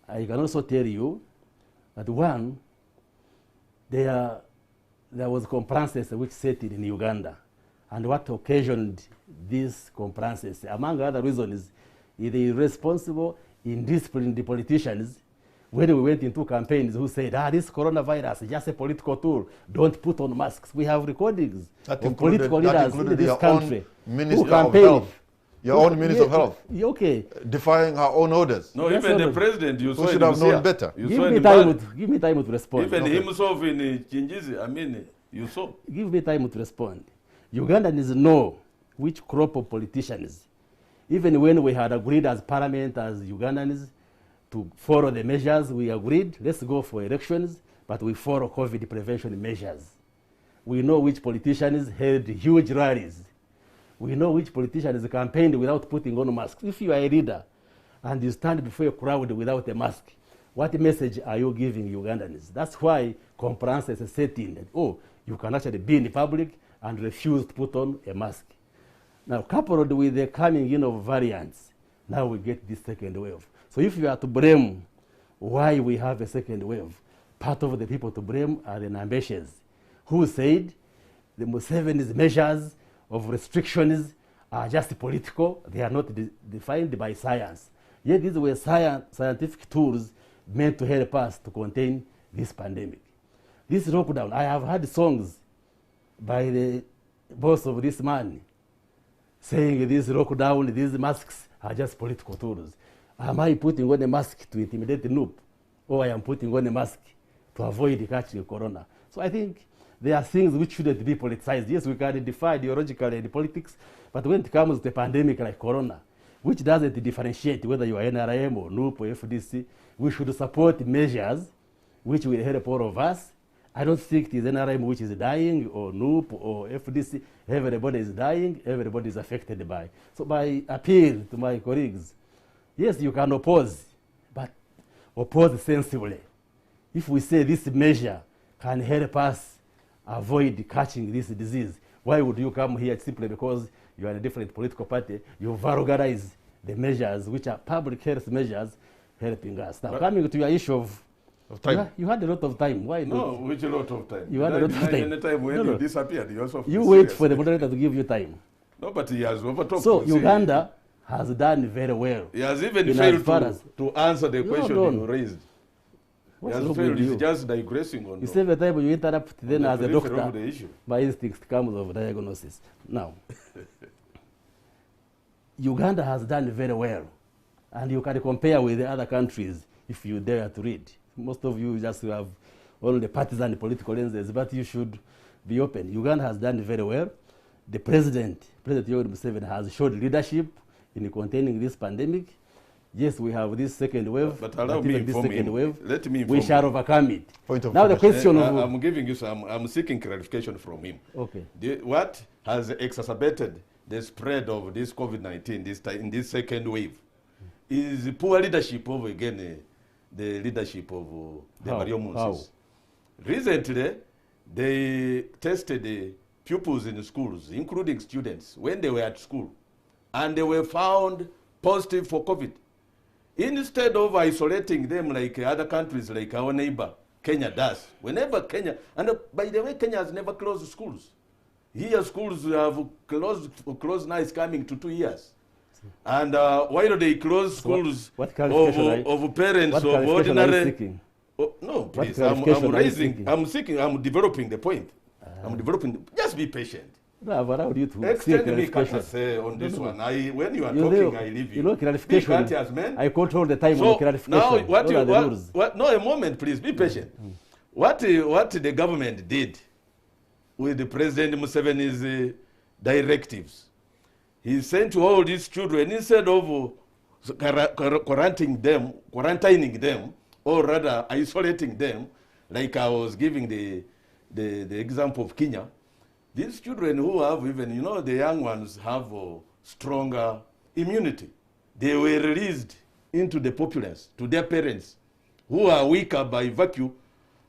I can also tell you that one, there was compliances which set in Uganda. And what occasioned these compliances, among other reasons, is the irresponsible, indisciplined politicians when we went into campaigns who said, this coronavirus is just a political tool. Don't put on masks. We have recordings of political leaders in this country who campaigned. Your own Minister of Health. Okay. Defying her own orders. No, even the president, you saw should have known better. Give me time to respond. Even himself in Chinjizi, I mean, you saw. Give me time to respond. Ugandans know which crop of politicians, even when we had agreed as parliament, as Ugandans, to follow the measures, we agreed, let's go for elections, but we follow COVID prevention measures. We know which politicians held huge rallies. We know which politicians campaigned without putting on masks. If you are a leader and you stand before a crowd without a mask, what message are you giving Ugandans? That's why compliances is set in that, you can actually be in public and refuse to put on a mask. Now, coupled with the coming in of variants, now we get this second wave. So if you are to blame why we have a second wave, part of the people to blame are the Nambeshes, who said the Museveni's measures of restrictions are just political. They are not defined by science. Yet these were scientific tools meant to help us to contain this pandemic. This lockdown, I have heard songs by the boss of this man saying this lockdown, these masks are just political tools. Am I putting on a mask to intimidate the noob? Or I am putting on a mask to avoid catching corona? So I think there are things which shouldn't be politicized. Yes, we can defy ideologically the politics, but when it comes to a pandemic like corona, which doesn't differentiate whether you are NRM or NUP or FDC, we should support measures which will help all of us. I don't think it is NRM which is dying or NUP or FDC. Everybody is dying, everybody is affected by. So by appeal to my colleagues, yes, you can oppose, but oppose sensibly. If we say this measure can help us avoid catching this disease, why would you come here simply because you are in a different political party? You vulgarize the measures which are public health measures helping us. Now, coming to your issue of time. You had a lot of time. Why not? No, which a lot of time. You had a lot of time. Any time when you disappeared, you also you wait for the moderator to give you time. No, but he has overtalked. So Uganda has done very well. He has even failed to answer the question you raised. What's he has failed. He's just digressing on. You say every time you interrupt, then as a doctor, the my instinct comes of diagnosis. Now, Uganda has done very well, and you can compare with the other countries if you dare to read. Most of you just have only partisan political lenses, but you should be open. Uganda has done very well. The President Yoweri Museveni, has showed leadership in containing this pandemic. Yes, we have this second wave, but allow me this second wave, let me we shall overcome it. Point of now the question of... I'm giving you some, I'm seeking clarification from him. Okay. What has exacerbated the spread of this COVID-19 in this second wave is poor leadership of, again, the leadership of the Baryomunsis. Recently, they tested the pupils in schools, including students, when they were at school, and they were found positive for COVID. Instead of isolating them like other countries, like our neighbor, Kenya does. Whenever Kenya, and by the way, Kenya has never closed schools. Here schools have closed now, it's coming to 2 years. And why do they close schools of parents of ordinary? No, please, I'm developing the point. Just be patient. No, I've allowed you to extend me on this one. When you are talking, I leave you. You know, clarification. I control the time on clarification. Now, no, a moment, please, be patient. What the government did with the President Museveni's directives, he sent to all these children, instead of quarantining them, or rather isolating them, like I was giving the example of Kenya. These children who have even, the young ones have stronger immunity. They were released into the populace to their parents, who are weaker by virtue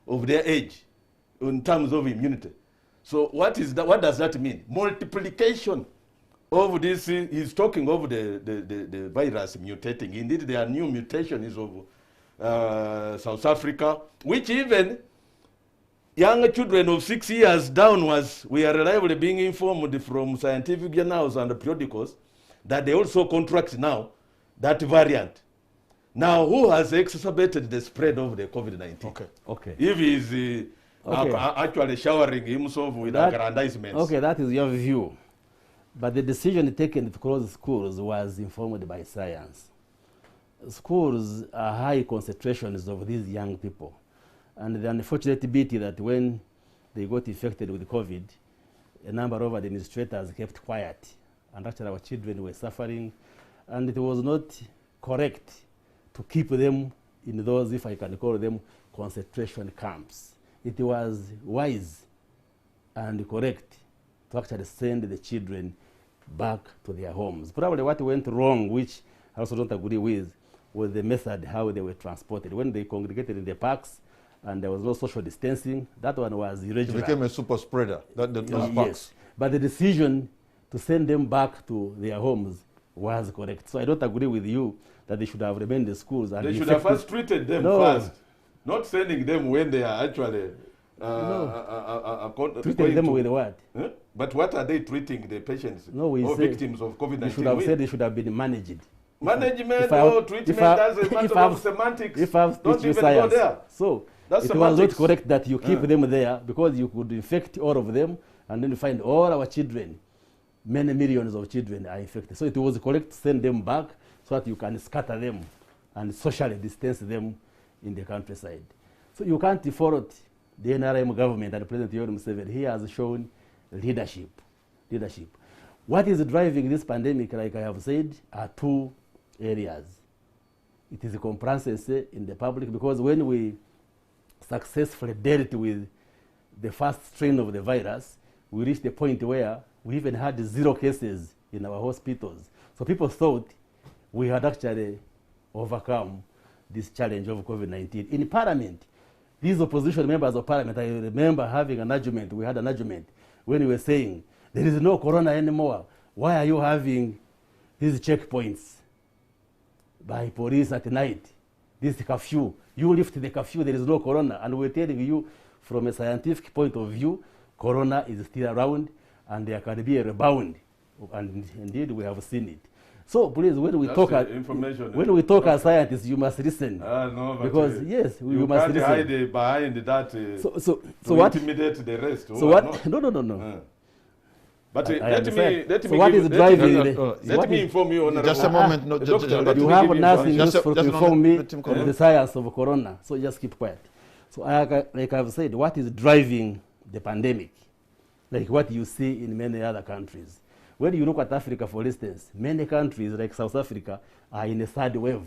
of their age in terms of immunity. So what does that mean? Multiplication of this, he's talking of the virus mutating. Indeed, there are new mutations of South Africa, which even young children of 6 years downwards, we are reliably being informed from scientific journals and periodicals that they also contract now that variant. Now, who has exacerbated the spread of the COVID-19? Okay. If he's actually showering himself with aggrandizements. Okay, that is your view. But the decision taken to close schools was informed by science. Schools are high concentrations of these young people. And the unfortunate bit is that when they got infected with COVID, a number of administrators kept quiet. And actually our children were suffering. And it was not correct to keep them in those, if I can call them, concentration camps. It was wise and correct to actually send the children back to their homes. Probably what went wrong, which I also don't agree with, was the method how they were transported. When they congregated in the parks and there was no social distancing, that one was irregular. It became a super spreader, those parks. Yes. But the decision to send them back to their homes was correct. So I don't agree with you that they should have remained in schools. And they should have first treated them first, not sending them when they are actually treating them with what? Huh? But what are they treating the patients or victims of COVID-19 You should have said they should have been managed. Management or treatment, that's a matter of semantics. If I've don't even go there. So that's it semantics. was not correct that you keep them there, because you could infect all of them and then you find all our children, many millions of children are infected. So it was correct to send them back so that you can scatter them and socially distance them in the countryside. So you can't fault the NRM government and President Yoweri Museveni. He has shown leadership. What is driving this pandemic, like I have said, are two areas. It is a complacency in the public, because when we successfully dealt with the first strain of the virus, we reached the point where we even had 0 cases in our hospitals. So people thought we had actually overcome this challenge of COVID-19. In Parliament, these opposition members of Parliament, I remember having an argument. We had an argument when we were saying, there is no corona anymore. Why are you having these checkpoints by police at night? This curfew. You lift the curfew, there is no corona. And we're telling you, from a scientific point of view, corona is still around and there can be a rebound. And indeed, we have seen it. So please, when we talk as scientists, you must listen. No, because yes, you must can't listen. hide behind that so what? Intimidate the rest. So what? No. But let me inform you, Honorable. Just a moment. You have nothing useful to inform me on the science of corona. So just keep quiet. So like I've said, what is driving the pandemic? Like what you see in many other countries. When you look at Africa, for instance, many countries like South Africa are in a 3rd wave.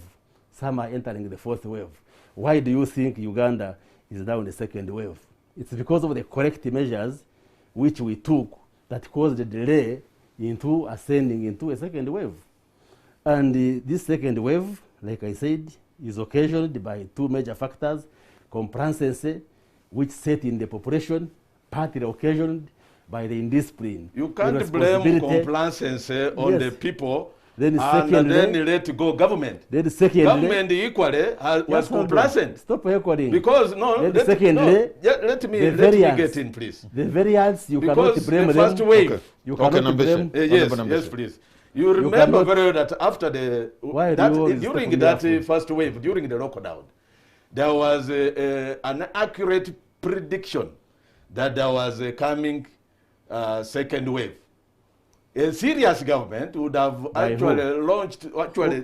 Some are entering the 4th wave. Why do you think Uganda is now in the 2nd wave? It's because of the correct measures which we took that caused a delay into ascending into a 2nd wave. And this 2nd wave, like I said, is occasioned by 2 major factors: complacency, which set in the population, partly occasioned by the indiscipline. You can't blame complacency on the people and then let go government. Government equally was complacent. Stop echoing. Because let me get in, please. The variants, you cannot blame them. The first wave. You cannot blame. Yes, please. You remember very well that after during that first wave, during the lockdown, there was an accurate prediction that there was a coming 2nd wave. A serious government would have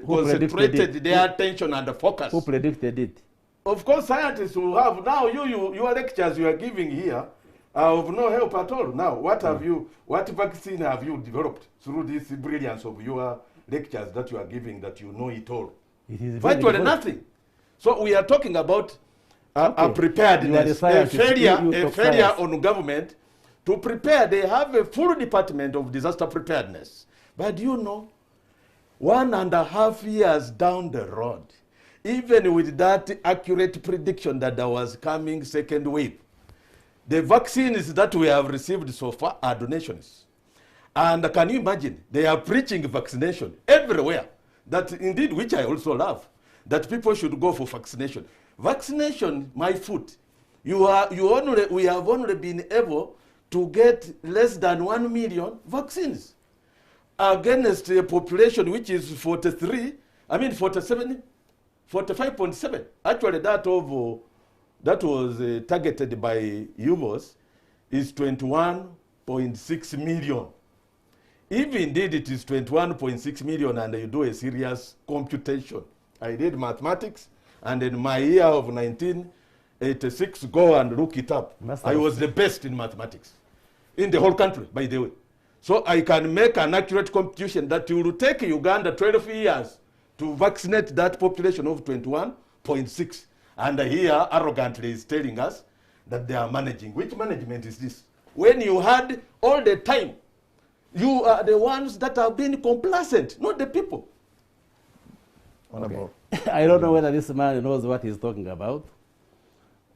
concentrated their attention and focus. Who predicted it? Of course, scientists who have now your lectures you are giving here are of no help at all. Now, what vaccine have you developed through this brilliance of your lectures that you are giving, that you know it all? It is virtually nothing. So we are talking about a preparedness, a failure on government to prepare. They have a full department of disaster preparedness. But 1.5 years down the road, even with that accurate prediction that there was coming 2nd wave, the vaccines that we have received so far are donations. And can you imagine? They are preaching vaccination everywhere. That indeed, which I also love, that people should go for vaccination. Vaccination, my foot. We have only been able to get less than 1 million vaccines against a population which is 45.7. Actually, that was targeted by UMOS is 21.6 million. If indeed it is 21.6 million and you do a serious computation, I did mathematics, and in my year of 1986, go and look it up. I was the best in mathematics in the whole country, by the way. So I can make an accurate computation that it will take Uganda 12 years to vaccinate that population of 21.6. And here, arrogantly, is telling us that they are managing. Which management is this? When you had all the time, you are the ones that have been complacent, not the people. Okay. I don't know whether this man knows what he's talking about.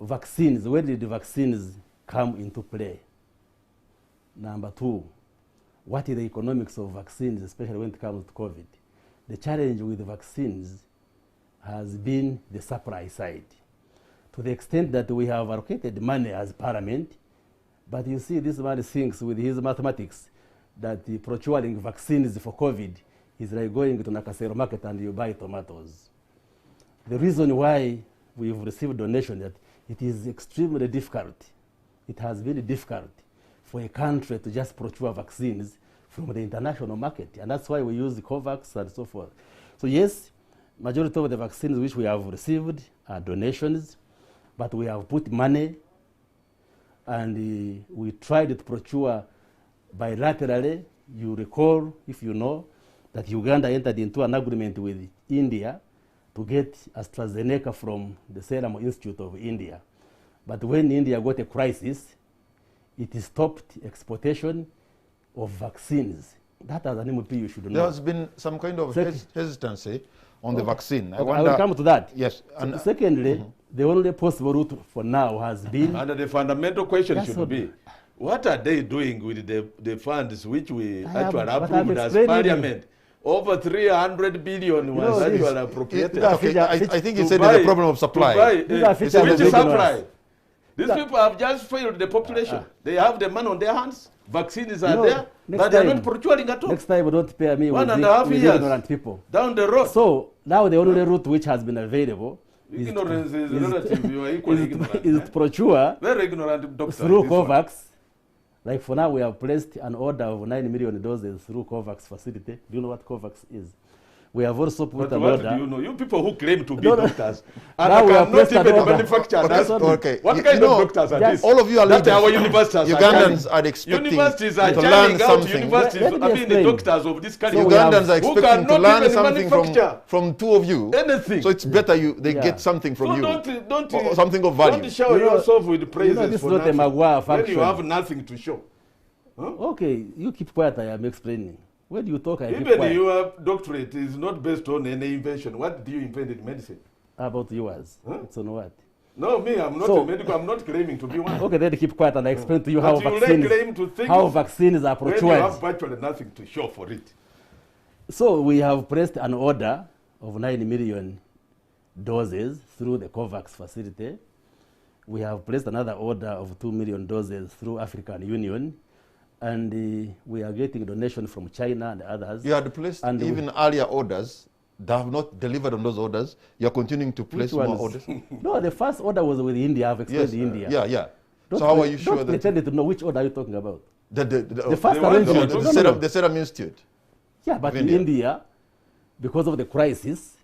Vaccines, when did the vaccines come into play? Number two, what is the economics of vaccines, especially when it comes to COVID? The challenge with vaccines has been the supply side. To the extent that we have allocated money as parliament, but you see this man thinks with his mathematics that the procuring vaccines for COVID is like going to Nakasero market and you buy tomatoes. The reason why we've received donation that it is extremely difficult. It has been difficult for a country to just procure vaccines from the international market. And that's why we use the COVAX and so forth. So yes, majority of the vaccines which we have received are donations, but we have put money and we tried to procure bilaterally. You recall, if you know, that Uganda entered into an agreement with India to get AstraZeneca from the Serum Institute of India. But when India got a crisis, it stopped exportation of vaccines. That as an MP you should know. There has been some kind of hesitancy on the vaccine. I will come to that. Yes. And secondly, the only possible route for now has been... And the fundamental question should be, what are they doing with the funds which we actually approved as parliament? Over 300 billion was actually appropriated. I think he said there's a problem of supply. Which supply? These people have just failed the population. They have the money on their hands. Vaccines are there, but they're not procuring at all. Next time, don't pay me 1.5 years ignorant people. Down the road. So now the only route which has been available ignorance is relative. You are equally ignorant. Is to procure very ignorant doctor through COVAX. Like for now, we have placed an order of 9 million doses through COVAX facility. Do you know what COVAX is? We have also put an order. What do you know? You people who claim to be doctors and now we cannot have even manufacture that. Okay. What kind of doctors are these? All of you are that leaders. Our universities Ugandans are expecting universities are to learn something. Universities, the doctors of this country. Ugandans are expecting to learn something from two of you. Anything. So it's better they get something from you. Don't something of value. Don't show yourself with praises this for is not a Maguire faction. When you have nothing to show. Huh? Okay, you keep quiet, I am explaining. When you talk, I keep quiet. Even your doctorate is not based on any invention. What do you invent in medicine? How about yours? Huh? It's on what? No, me, I'm not a medical. I'm not claiming to be one. Okay, then keep quiet and I explain to you how vaccines are procured. When you have virtually nothing to show for it. So we have placed an order of 9 million doses through the COVAX facility. We have placed another order of 2 million doses through African Union. And we are getting donation from China and others. You had placed even earlier orders that have not delivered on those orders. You are continuing to place more orders. No, the first order was with India. I've explained India. Yeah. So how are you sure that? Don't pretend to know which order are you talking about. The first arrangement. The Serum Institute. Yeah, but in India, because of the crisis,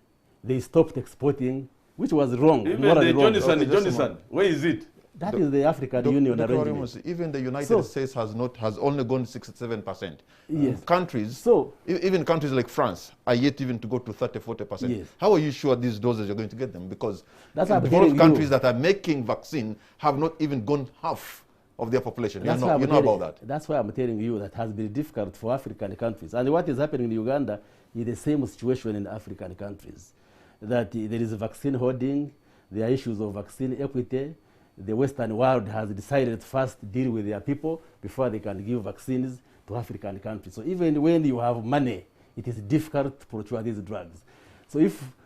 they stopped exporting, which was wrong. Even the Johnson, where is it? That is the African Union arrangement. Even the United States has only gone 67%. Yes. Countries, even countries like France, are yet even to go to 30-40%. Yes. How are you sure these doses you're going to get them? Because developed countries that are making vaccine have not even gone half of their population. You know about that. That's why I'm telling you that has been difficult for African countries. And what is happening in Uganda is the same situation in African countries. That there is vaccine hoarding, there are issues of vaccine equity. The Western world has decided to first deal with their people before they can give vaccines to African countries. So even when you have money, it is difficult to procure these drugs.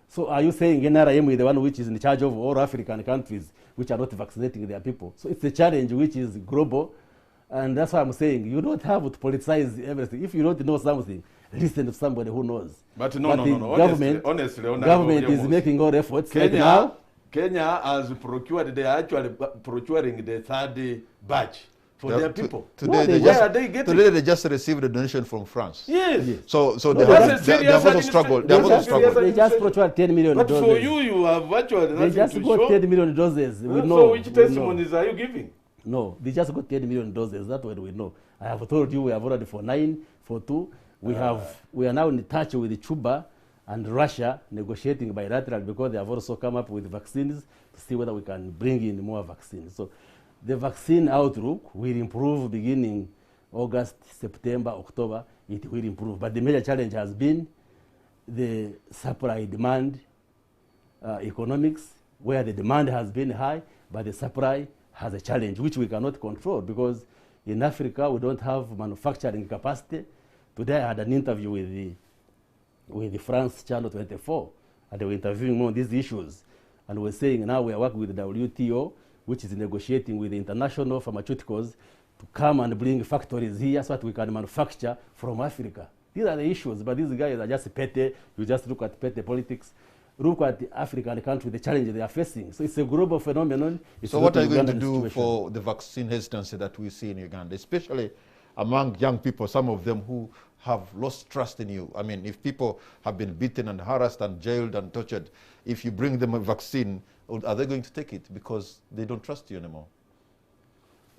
So are you saying NRM is the one which is in charge of all African countries which are not vaccinating their people? So it's a challenge which is global, and that's why I'm saying you don't have to politicize everything. If you don't know something, listen to somebody who knows. But no. Honestly, government is making all efforts. Kenya has procured, they are actually procuring the third batch for their people. Today they just received a donation from France. Yes. So they have also struggled. They just procured 10 million but doses. But for you have virtually nothing to show. They just got 10 million doses. We know. So which testimonies are you giving? No, they just got 10 million doses. That's what we know. I have told you we have ordered for 9, for 2. We are now in touch with Cuba and Russia, negotiating bilateral, because they have also come up with vaccines to see whether we can bring in more vaccines. So the vaccine outlook will improve beginning August, September, October. It will improve. But the major challenge has been the supply-demand economics, where the demand has been high, but the supply has a challenge, which we cannot control, because in Africa, we don't have manufacturing capacity. Today, I had an interview with the France Channel 24, and they were interviewing on these issues. And we're saying now we are working with the WTO, which is negotiating with the international pharmaceuticals to come and bring factories here so that we can manufacture from Africa. These are the issues, but these guys are just petty. You just look at petty politics. Look at the African country, the challenge they are facing. So it's a global phenomenon. So what are you going to do for the vaccine hesitancy that we see in Uganda, especially among young people, some of them who have lost trust in you? I mean, if people have been beaten and harassed and jailed and tortured, if you bring them a vaccine, are they going to take it because they don't trust you anymore?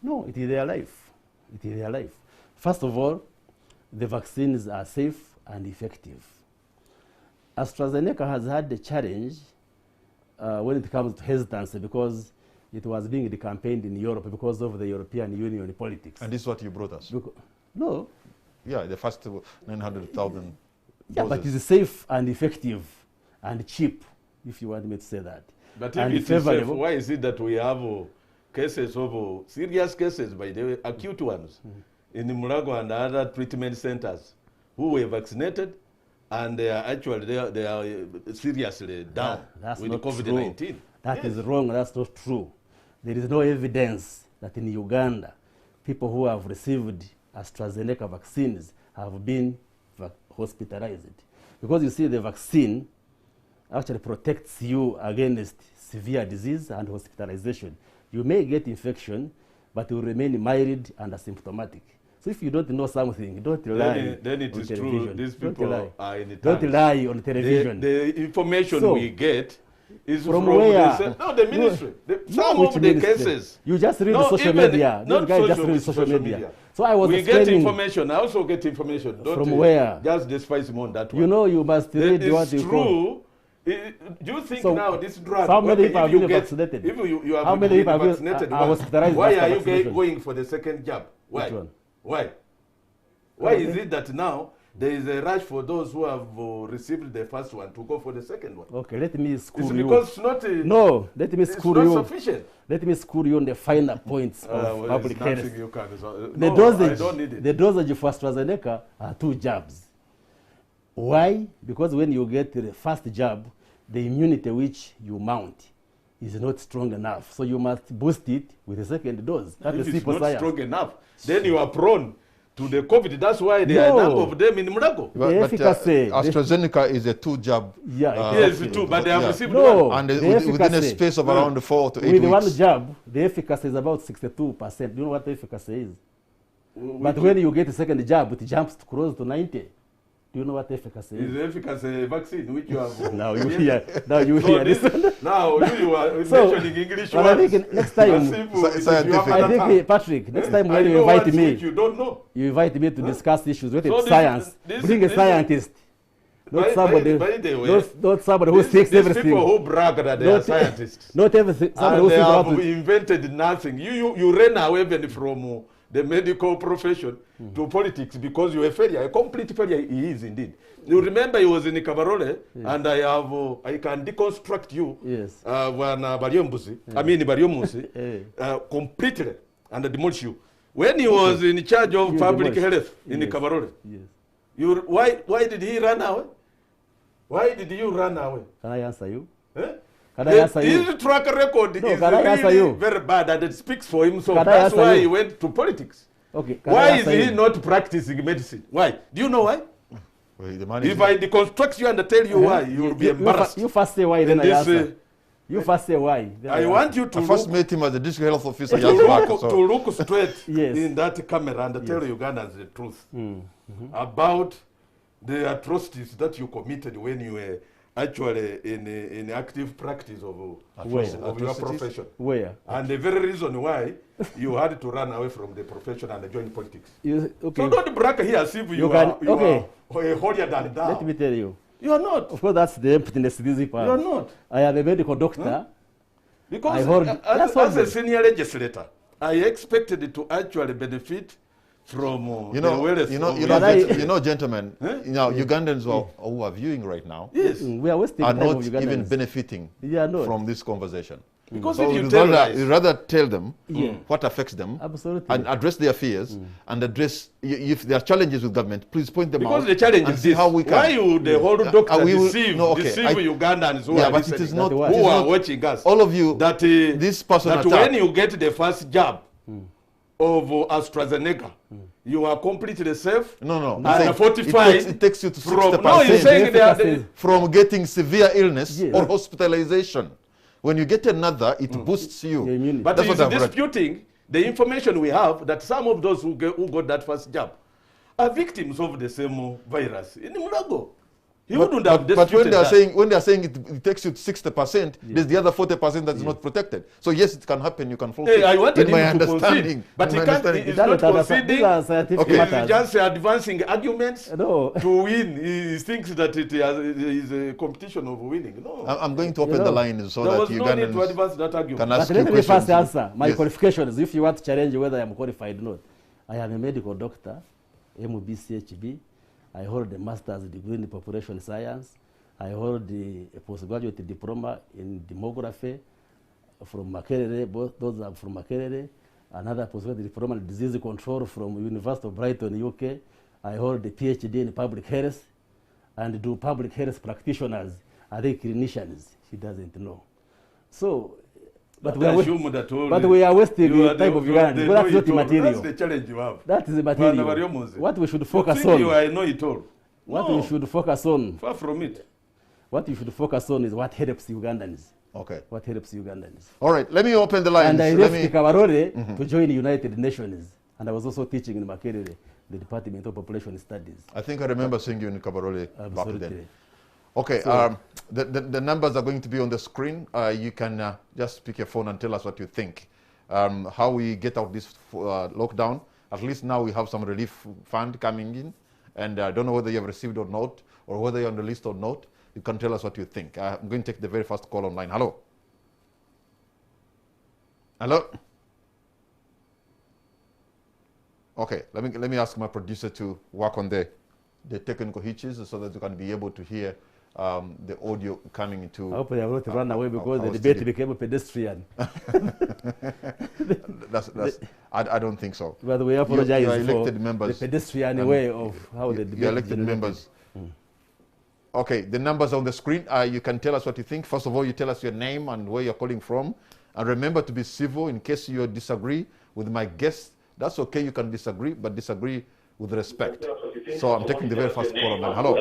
No, it is their life. It is their life. First of all, the vaccines are safe and effective. AstraZeneca has had the challenge when it comes to hesitancy, because it was being campaigned in Europe because of the European Union politics. And this is what you brought us? No. Yeah, the first 900,000 Yeah, but it's safe and effective and cheap, if you want me to say that. But if it is safe, why is it that we have cases of serious cases, by the way, acute ones, in Mulago and other treatment centers, who were vaccinated, and they are actually they are seriously down with COVID-19? That is wrong. That's not true. There is no evidence that in Uganda, people who have received AstraZeneca vaccines have been hospitalized. Because you see, the vaccine actually protects you against severe disease and hospitalization. You may get infection, but you will remain mild and asymptomatic. So if you don't know something, don't lie. Then it is true. These people are in the Don't lie on television. The information we get is from where? The ministry. Some of the cases. You just read the social media. These guys just read social media. So I was explaining. We get information. I also get information. From where? Just despise me on that one. You know, you must read what you call. Do you think now this drug? How many people have been vaccinated? If you have how many people been vaccinated, why are you going for the second jab? Why? Why is it that now there is a rush for those who have received the first one to go for the second one? Okay, let me school you. It's because it's not. No, let me school you. It's not sufficient. Let me school you on the finer points of public health. The dosage for AstraZeneca are 2 jabs. Why? Because when you get the first jab, the immunity which you mount is not strong enough. So you must boost it with the second dose. That if is it's not science. Strong enough, then you are prone to the COVID. That's why there are a number of them in Mulago. But AstraZeneca is a 2 jab. Yes, 2, but they have received one. And within a space of around 4 to 8 weeks. With 1 jab, the efficacy is about 62%. Do you know what the efficacy is? But when you get the second jab, it jumps to close to 90. Do you know what efficacy is? Is the efficacy vaccine which you have? Now you hear. Now you hear this. Now you are mentioning English words. I think next time, I think Patrick, next time when you invite me, you don't know. You invite me to discuss issues with science. Bring a scientist. Not somebody. Not somebody who thinks everything. People who brag that they are scientists. Not everything. Somebody who have invented nothing. You ran away even from the medical profession to politics because you're a failure, a complete failure. He is indeed. You remember he was in Kabarole, and I can deconstruct you. Yes. When Baryomunsi, I mean Baryomunsi, completely and demolish you. When he was in charge of You public demolished. health in Yes. Kabarole, Yes. why did he run away? Why did you run away? Can I answer you? Eh? Can I answer you? His track record No, is can I answer really you? very bad, and it speaks for himself. Can I That's answer why you? he went to politics. Okay. Can I Why is answer he you? not practicing medicine? Why? Do you know why? Well, the man is If I deconstruct you and tell you why, you will be embarrassed. You first say why, then I this, answer. You first say why. Then I want you I to first look, met him as a district health officer to years back. look, So. to look straight Yes. in that camera and tell Ugandans the truth about the atrocities that you committed when you were actually in active practice of your Atrocities? profession. Where? And the very reason why you had to run away from the profession and join politics. Okay. So don't brag here as if you, You can- okay. are holier than thou. Let me tell you. You are not. Of course, that's the emptiness this is. You are not. I am a medical doctor. Because I hold- as that's a all. senior legislator, I expected to actually benefit from You the know, wealth you know, of you But know, I- you know, gentlemen, Huh? you know, Ugandans who are viewing right now Yes. We are wasting are time not of Ugandans. even benefiting Yeah, no. from this conversation. Because So if you we'd tell rather, lies, we'd rather tell them Yeah. what affects them Absolutely. and address their fears and address, if there are challenges with government, please point them because out the challenge and is see this. how we can. Why would the whole Yeah, doctor we will- deceive, no, okay, deceive I- Ugandans who Yeah, are but it listening, is not, That it is who are not watching us? all of you, That this person that attack. when you get the first jab of AstraZeneca, you are completely safe. No. And Saying 45 it takes you to from 60% no, he's saying they are Efficacy. from getting severe illness Yes. or hospitalization. When you get another, it boosts you. Your immunity. But That's he's what I've read. disputing the information we have that some of those who got that first jab are victims of the same virus in Mulago. He wouldn't have But when disputed they are that. saying it takes you to 60%, there's the other 40% that's not protected. So yes, it can happen. You can fall. Hey, I wanted in my him to understanding. concede, but in he my can't. understanding. He's That- not that- conceding. these are scientific Okay. He's matters. just advancing arguments No. to win. He thinks that it is a competition of winning. No, I'm going to open You know, the lines so there that was no need to Ugandans advance that argument. can But ask you let me questions. first answer my Yes. qualifications. If you want to challenge whether I am qualified or not, I am a medical doctor, MBCHB. I hold a master's degree in population science. I hold a postgraduate diploma in demography from Makerere. Both those are from Makerere. Another postgraduate diploma in disease control from University of Brighton, UK. I hold a PhD in public health and do public health practitioners. Are they clinicians? He doesn't know. So, but we are assume that all but we are wasting you the are time of Uganda. they Because that's know not the it all. material. That's the challenge you have. That is the Bwana material. Baryomunsi. What we should You focus think you on. I know it all. What No, we should focus on. far from it. What you should focus on is what helps Ugandans. Okay. What helps Ugandans. All right. Let me open the lines. And I Let left me. Kabarore to join United Nations. And I was also teaching in Makerere, the Department of Population Studies. I think I remember seeing you in Kabarole back Absolutely. then. Okay. The numbers are going to be on the screen. You can just pick your phone and tell us what you think. How we get out this lockdown. At least now we have some relief fund coming in. And I don't know whether you have received or not, or whether you're on the list or not. You can tell us what you think. I'm going to take the very first call online. Hello. Hello. Okay, let me ask my producer to work on the technical hitches so that you can be able to hear the audio coming into. I hope they have not run away because the our debate studio. became a pedestrian. I don't think so. But we apologize you are for elected the members. pedestrian and way of how the debate You're elected generated. members. Okay, the numbers on the screen. You can tell us what you think. First of all, you tell us your name and where you're calling from. And remember to be civil in case you disagree with my guest. That's okay, you can disagree, but disagree with respect. So I'm taking the very first call online. Hello.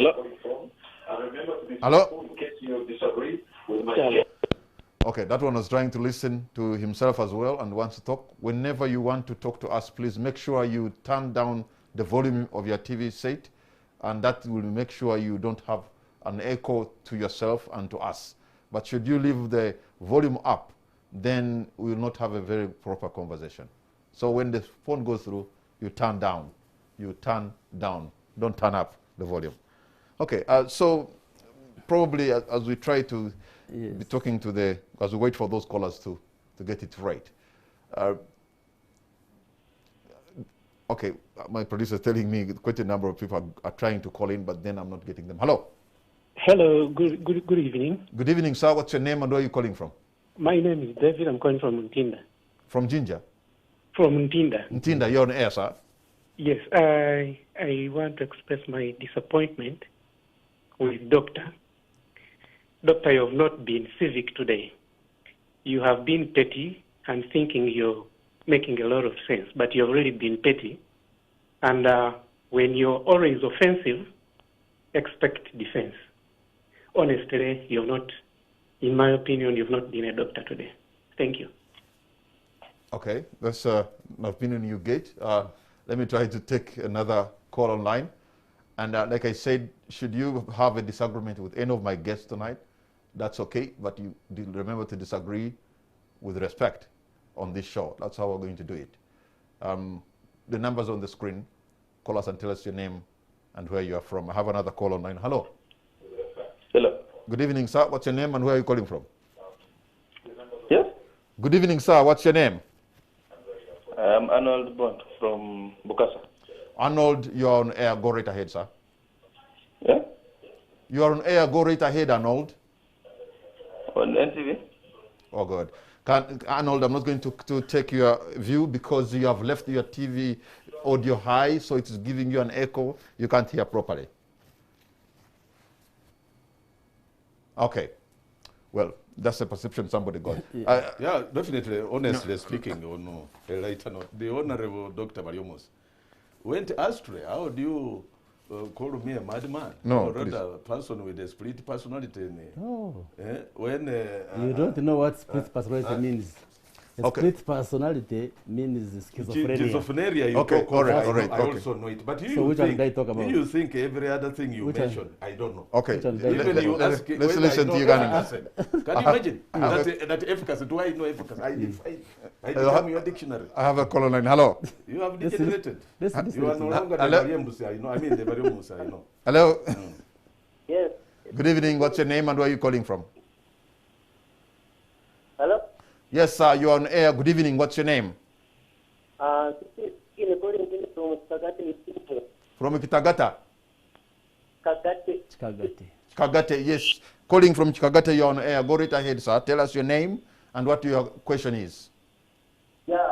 Hello. Okay, that one was trying to listen to himself as well and wants to talk. Whenever you want to talk to us, please make sure you turn down the volume of your TV set, and that will make sure you don't have an echo to yourself and to us. But should you leave the volume up, then we will not have a very proper conversation. So when the phone goes through, you turn down. You turn down. Don't turn up the volume. Okay, so probably as we try to be talking to as we wait for those callers to get it right. Okay, my producer is telling me quite a number of people are trying to call in, but then I'm not getting them. Hello. Hello, good evening. Good evening, sir. What's your name and where are you calling from? My name is David. I'm calling from Mtinda. From Jinja? From Ntinda. Ntinda, you're on air, sir. Yes, I want to express my disappointment with Doctor. Doctor, you have not been civic today. You have been petty and thinking you're making a lot of sense, but you've already been petty. And when you're always offensive, expect defense. Honestly, you've not, in my opinion, you've not been a doctor today. Thank you. Okay, that's an opinion you get. Let me try to take another call online. And like I said, should you have a disagreement with any of my guests tonight, that's okay, but you remember to disagree with respect on this show. That's how we're going to do it. The numbers on the screen. Call us and tell us your name and where you are from. I have another call online. Hello. Hello. Good evening, sir. What's your name and where are you calling from? Yes? Good evening, sir. What's your name? I'm Arnold Bond from Bukasa. Arnold, you're on air. Go right ahead, sir. Yeah? You're on air. Go right ahead, Arnold. On NTV? Oh, good. Arnold, I'm not going to take your view because you have left your TV audio high, so it's giving you an echo. You can't hear properly. Okay. Well, that's a perception somebody got. Yeah, definitely, honestly speaking, on a lighter note, the Honorable Dr. Baryomunsi went astray. How do you call me a madman? No, or rather, a person with a split personality. When You don't know what split personality means. A split personality means schizophrenia. Schizophrenia, you Okay, talk all right, of, all right, I okay. also know it. But So which one did I talk about? You think every other thing you Which one? mentioned, I don't know. Okay. Even you ask Let's when listen I to you, know Ghana. every accent. Can you imagine that efficacy? Do I know efficacy? I become your dictionary. I have a call online. Hello. You have degenerated. Listen. You are no longer the Hello? Baryomunsi, I know. I mean the Baryomunsi, I know. Hello. Yes. Good evening. What's your name and where are you calling from? Hello? Yes, sir. You're on air. Good evening. What's your name? From Kitagata. Chikagate. Chikagate, yes. Calling from Chikagate, you're on air. Go right ahead, sir. Tell us your name and what your question is. Yeah,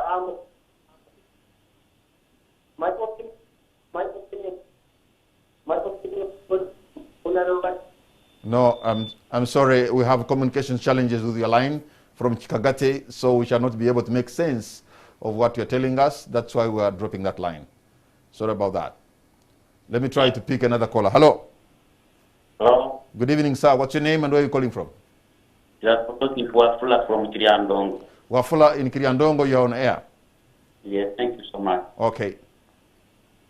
my opinion. No, I'm sorry. We have communication challenges with your line from Chikagate, so we shall not be able to make sense of what you're telling us. That's why we are dropping that line. Sorry about that. Let me try to pick another caller. Hello. Hello? Good evening, sir. What's your name and where are you calling from? Yeah, talking to Wafula from Kiriandongo. Wafula in Kiriandongo, you're on air. Yes, thank you so much. Okay.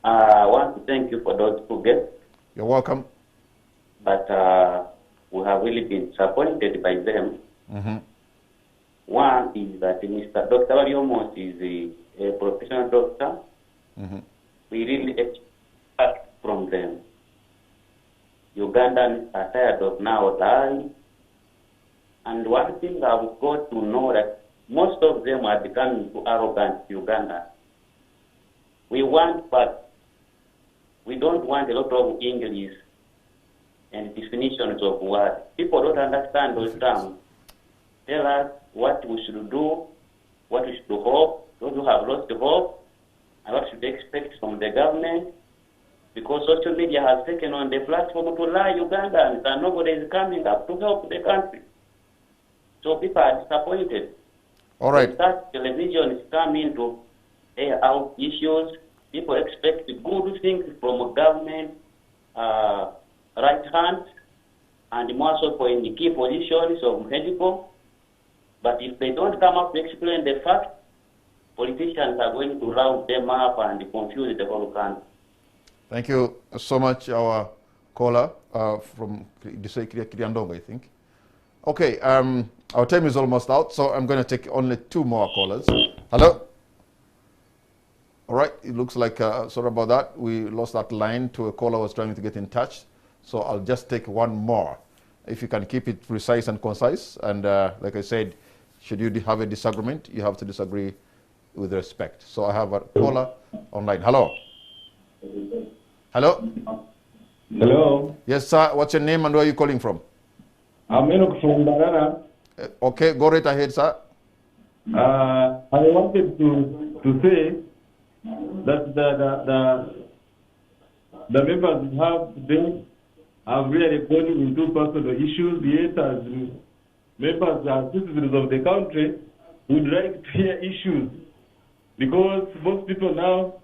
I want to thank you for those two guests, You're welcome. but we have really been disappointed by them. Mm-hmm. One is that Mr. Dr. Baryomunsi is a professional doctor. Mm-hmm. We really expect from them. Ugandans are tired of now lying. And one thing I've got to know that most of them are becoming too arrogant Ugandans. We want facts. We don't want a lot of English and definitions of words. People don't understand those terms. Tell us what we should do, what we should hope, those who have lost hope, and what should they expect from the government. Because social media has taken on the platform to lie Ugandans, and nobody is coming up to help the country. So people are disappointed. All right. When such television is coming to air out issues, people expect good things from government, right hand, and more so for in the key positions of medical. But if they don't come up to explain the facts, politicians are going to round them up and confuse the whole country. Thank you so much, our caller from Kiriandongo, I think. Okay, our time is almost out, so I'm going to take only two more callers. Hello? All right, it looks like, sorry about that. We lost that line to a caller who was trying to get in touch. So I'll just take one more. If you can keep it precise and concise. And like I said, should you have a disagreement, you have to disagree with respect. So I have a caller online. Hello? Hello? Hello. Yes, sir. What's your name and where are you calling from? I'm Enoch from Banana. Okay, go right ahead, sir. I wanted to to say that the members we have today have really gone into personal issues, yet as members and citizens of the country would like to hear issues, because most people now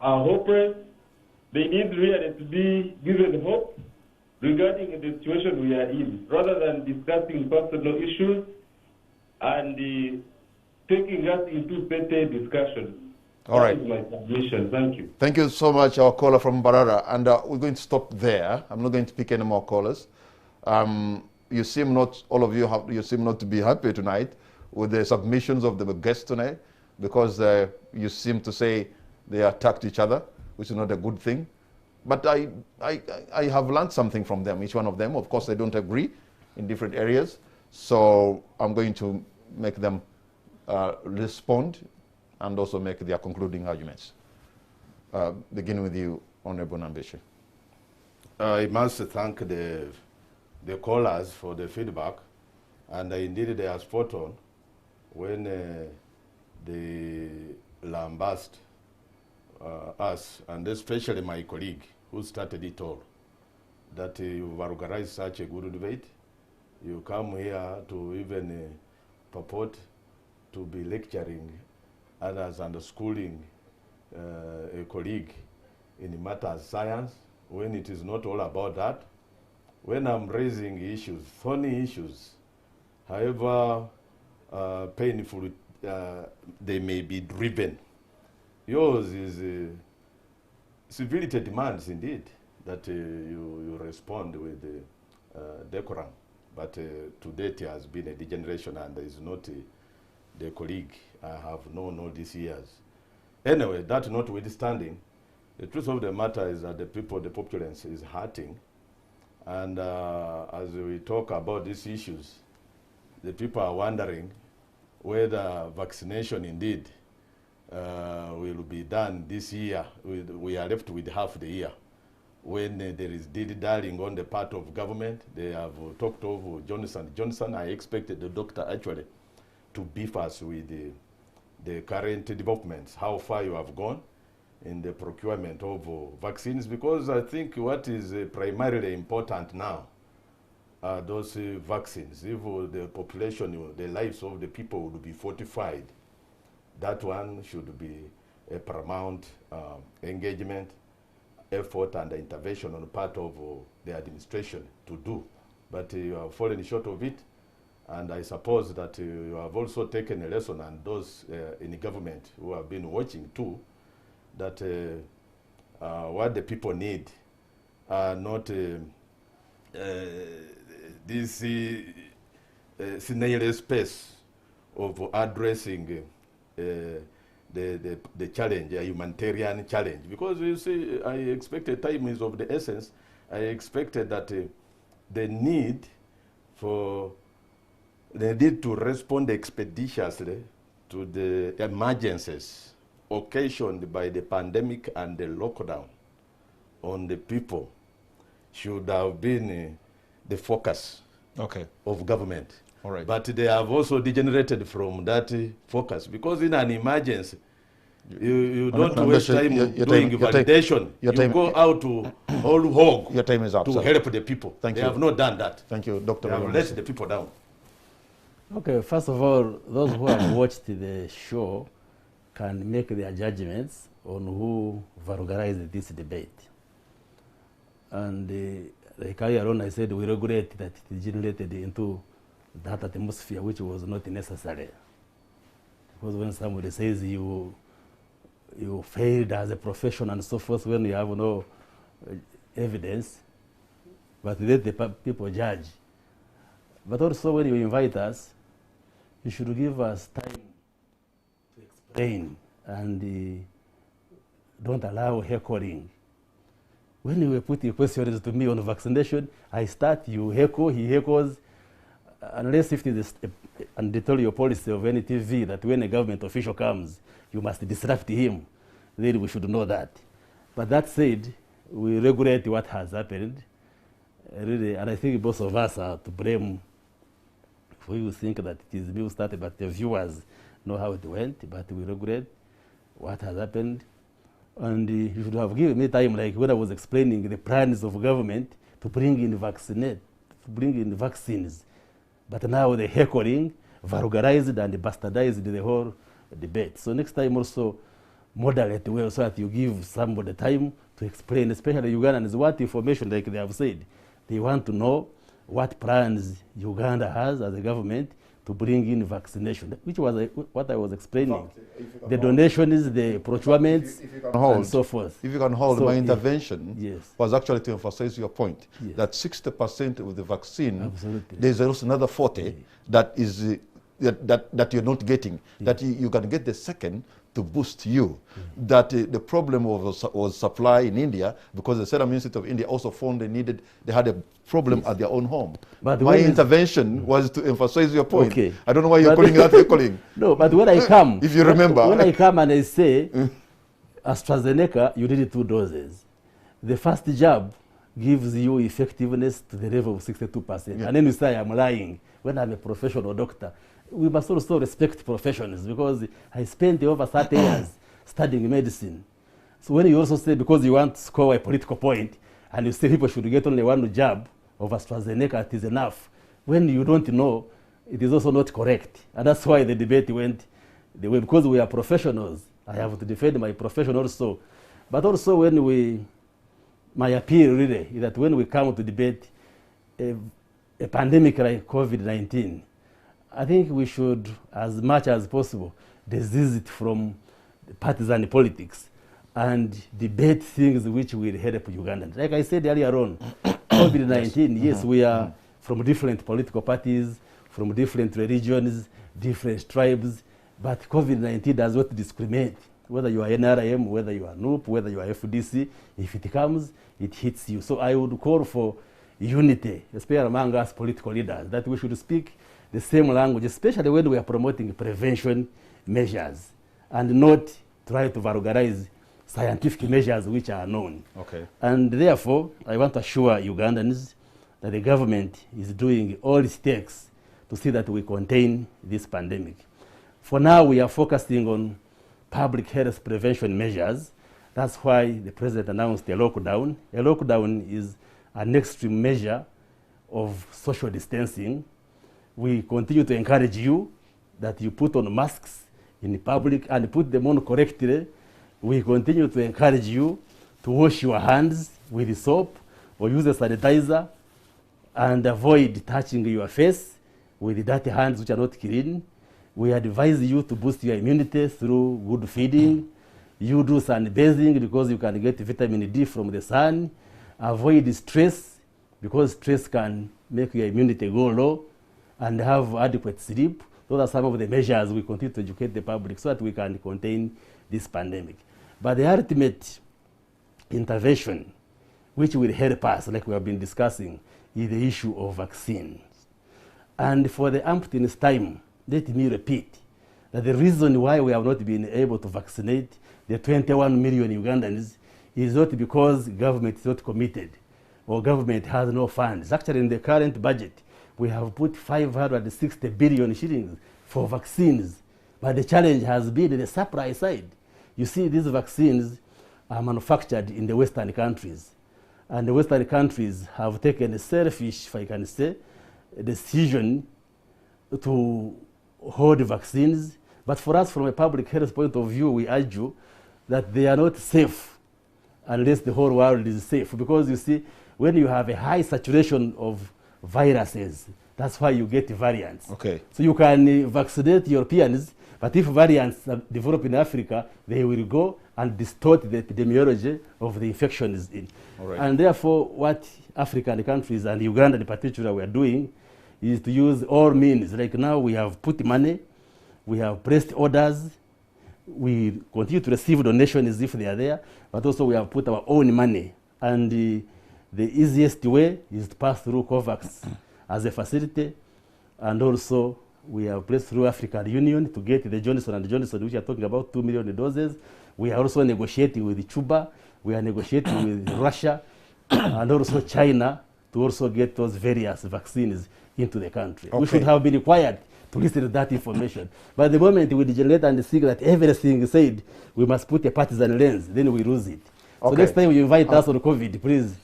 are hopeless. They need really to be given hope regarding the situation we are in, rather than discussing personal issues and taking us into petty discussion. All right. That is my submission. Thank you. Thank you so much, our caller from Barara. And we're going to stop there. I'm not going to pick any more callers. You seem not, all of you, you seem not to be happy tonight with the submissions of the guests tonight, because you seem to say they attacked each other, which is not a good thing. But I have learned something from them, each one of them. Of course, they don't agree in different areas. So I'm going to make them respond and also make their concluding arguments. Beginning with you, Honorable Nambeshe. I must thank the callers for the feedback, and indeed they are spot on when they lambast us, and especially my colleague who started it all, that you've organized such a good debate. You come here to even purport to be lecturing others and schooling a colleague in matters science, when it is not all about that. When I'm raising issues, thorny issues, however painful they may be driven, yours is civility demands indeed that you respond with decorum. But to date it has been a degeneration, and is not the colleague I have known all these years. Anyway, that notwithstanding, the truth of the matter is that the people, the populace is hurting. And as we talk about these issues, the people are wondering whether vaccination indeed will be done this year. We are left with half the year. When there is dilly-dallying on the part of government, they have talked of Johnson. I expected the doctor actually to beef us with the current developments, how far you have gone in the procurement of vaccines, because I think what is primarily important now are those vaccines. If the population, the lives of the people would be fortified, that one should be a paramount engagement, effort and intervention on the part of the administration to do. But you have fallen short of it, and I suppose that you have also taken a lesson, and those in government who have been watching too, that what the people need are not this snail space of addressing the challenge, a humanitarian challenge. Because you see, I expected time is of the essence. I expected that the need to respond expeditiously to the emergencies occasioned by the pandemic and the lockdown on the people should have been the focus of government. All right. But they have also degenerated from that focus, because in an emergency, you don't waste time doing validation. You go out to whole hog your time is up, to sir. help the people. Thank they you. have not done that. Thank you, Dr. They have Baryomunsi. let the people down. Okay, first of all, those who have watched the show can make their judgments on who vulgarized this debate. And like earlier on I said, we regret that it generated into that atmosphere which was not necessary. Because when somebody says you failed as a profession and so forth, when you have no evidence, but let the people judge. But also when you invite us, you should give us time to explain, and don't allow heckling. When you were putting questions to me on vaccination, I start, you heckle, he heckles, unless if it is an editorial policy of any TV that when a government official comes, you must disrupt him, then we should know that. But that said, we regret what has happened, really, and I think both of us are to blame. For you think that it is me who started, but the viewers know how it went, but we regret. what has happened. And you should have given me time, like when I was explaining the plans of government to bring in vaccines. But now they're heckling, vulgarized and bastardized the whole debate. So next time also moderate well so that you give somebody time to explain, especially Ugandans, what information, like they have said. They want to know what plans Uganda has as a government to bring in vaccination, which was what I was explaining. The donations, the procurements, and so forth. If you can hold, So, my yeah. intervention Yes. was actually to emphasize your point, Yes. that 60% of the vaccine, Absolutely. there's also another 40 that is that you're not getting, that you can get the second to boost you. That the problem was supply in India, because the Serum Institute of India also found they had a problem at their own home. But My when intervention was to emphasize your point. Okay. I don't know why you're But- calling that heckling. No, but when I come, If you remember. when I come and I say, AstraZeneca, you need 2 doses. The first jab gives you effectiveness to the level of 62%. Yeah. And then you say, I'm lying, when I'm a professional doctor. We must also respect professions, because I spent over 30 years studying medicine. So when you also say, because you want to score a political point, and you say people should get only 1 jab of AstraZeneca, it is enough. When you don't know, it is also not correct. And that's why the debate went the way, because we are professionals. I have to defend my profession also. But also my appeal really is that when we come to debate a pandemic like COVID-19, I think we should, as much as possible, desist it from partisan politics and debate things which will help Ugandans. Like I said earlier on, COVID-19, yes, we are from different political parties, from different religions, different tribes, but COVID-19 does not discriminate. Whether you are NRM, whether you are NUP, whether you are FDC, if it comes, it hits you. So I would call for unity, especially among us political leaders, that we should speak the same language, especially when we are promoting prevention measures, and not try to vulgarize scientific measures which are known. Okay. And therefore, I want to assure Ugandans that the government is doing all it takes to see that we contain this pandemic. For now, we are focusing on public health prevention measures. That's why the president announced a lockdown. A lockdown is an extreme measure of social distancing. We continue to encourage you that you put on masks in public and put them on correctly. We continue to encourage you to wash your hands with soap or use a sanitizer and avoid touching your face with dirty hands which are not clean. We advise you to boost your immunity through good feeding. You do sunbathing because you can get vitamin D from the sun. Avoid stress because stress can make your immunity go low, and have adequate sleep. Those are some of the measures we continue to educate the public so that we can contain this pandemic. But the ultimate intervention, which will help us, like we have been discussing, is the issue of vaccines. And for the umpteenth time, let me repeat that the reason why we have not been able to vaccinate the 21 million Ugandans is not because government is not committed or government has no funds. Actually, in the current budget, we have put 560 billion shillings for vaccines. But the challenge has been the supply side. You see, these vaccines are manufactured in the Western countries. And the Western countries have taken a selfish, if I can say, decision to hold vaccines. But for us, from a public health point of view, we argue that they are not safe unless the whole world is safe. Because you see, when you have a high saturation of viruses, that's why you get variants. Okay. So you can vaccinate Europeans, but if variants develop in Africa, they will go and distort the epidemiology of the infections in. All right. And therefore, what African countries and Uganda in particular we are doing is to use all means. Like now we have put money, we have placed orders, we continue to receive donations if they are there, but also we have put our own money. And the easiest way is to pass through COVAX as a facility, and also we have placed through African Union to get the Johnson & Johnson, which are talking about 2 million doses. We are also negotiating with Cuba, we are negotiating with Russia, and also China to also get those various vaccines into the country. Okay. We should have been required to listen to that information. But the moment we degenerate and see that everything is said, we must put a partisan lens, then we lose it. So Okay. next time you invite us on COVID, please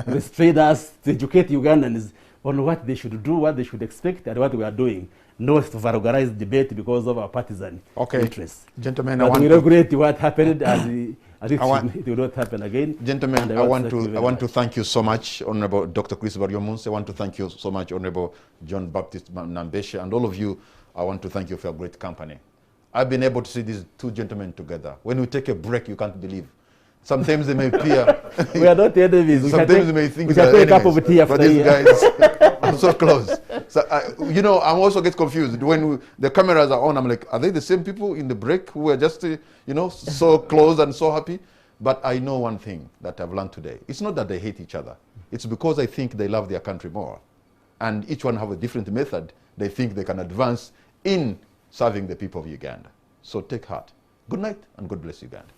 restrain us to educate Ugandans on what they should do, what they should expect, and what we are doing. Not to vulgarize debate because of our partisan interests. Gentlemen, But we regret what happened, and it will not happen again. Gentlemen, I want to thank you so much, Honorable Dr. Chris Baryomunsi. I want to thank you so much, Honorable John Baptist Nambeshe, and all of you. I want to thank you for your great company. I've been able to see these two gentlemen together. When we take a break, you can't believe. Sometimes they may appear. We are not enemies. Sometimes they may think we they are can take a cup enemies, of tea after but these guys are so close. So you know, I'm also get confused when the cameras are on. I'm like, are they the same people in the break who are just, you know, so close and so happy? But I know one thing that I've learned today. It's not that they hate each other. It's because I think they love their country more, and each one have a different method. They think they can advance in serving the people of Uganda. So take heart. Good night and God bless Uganda.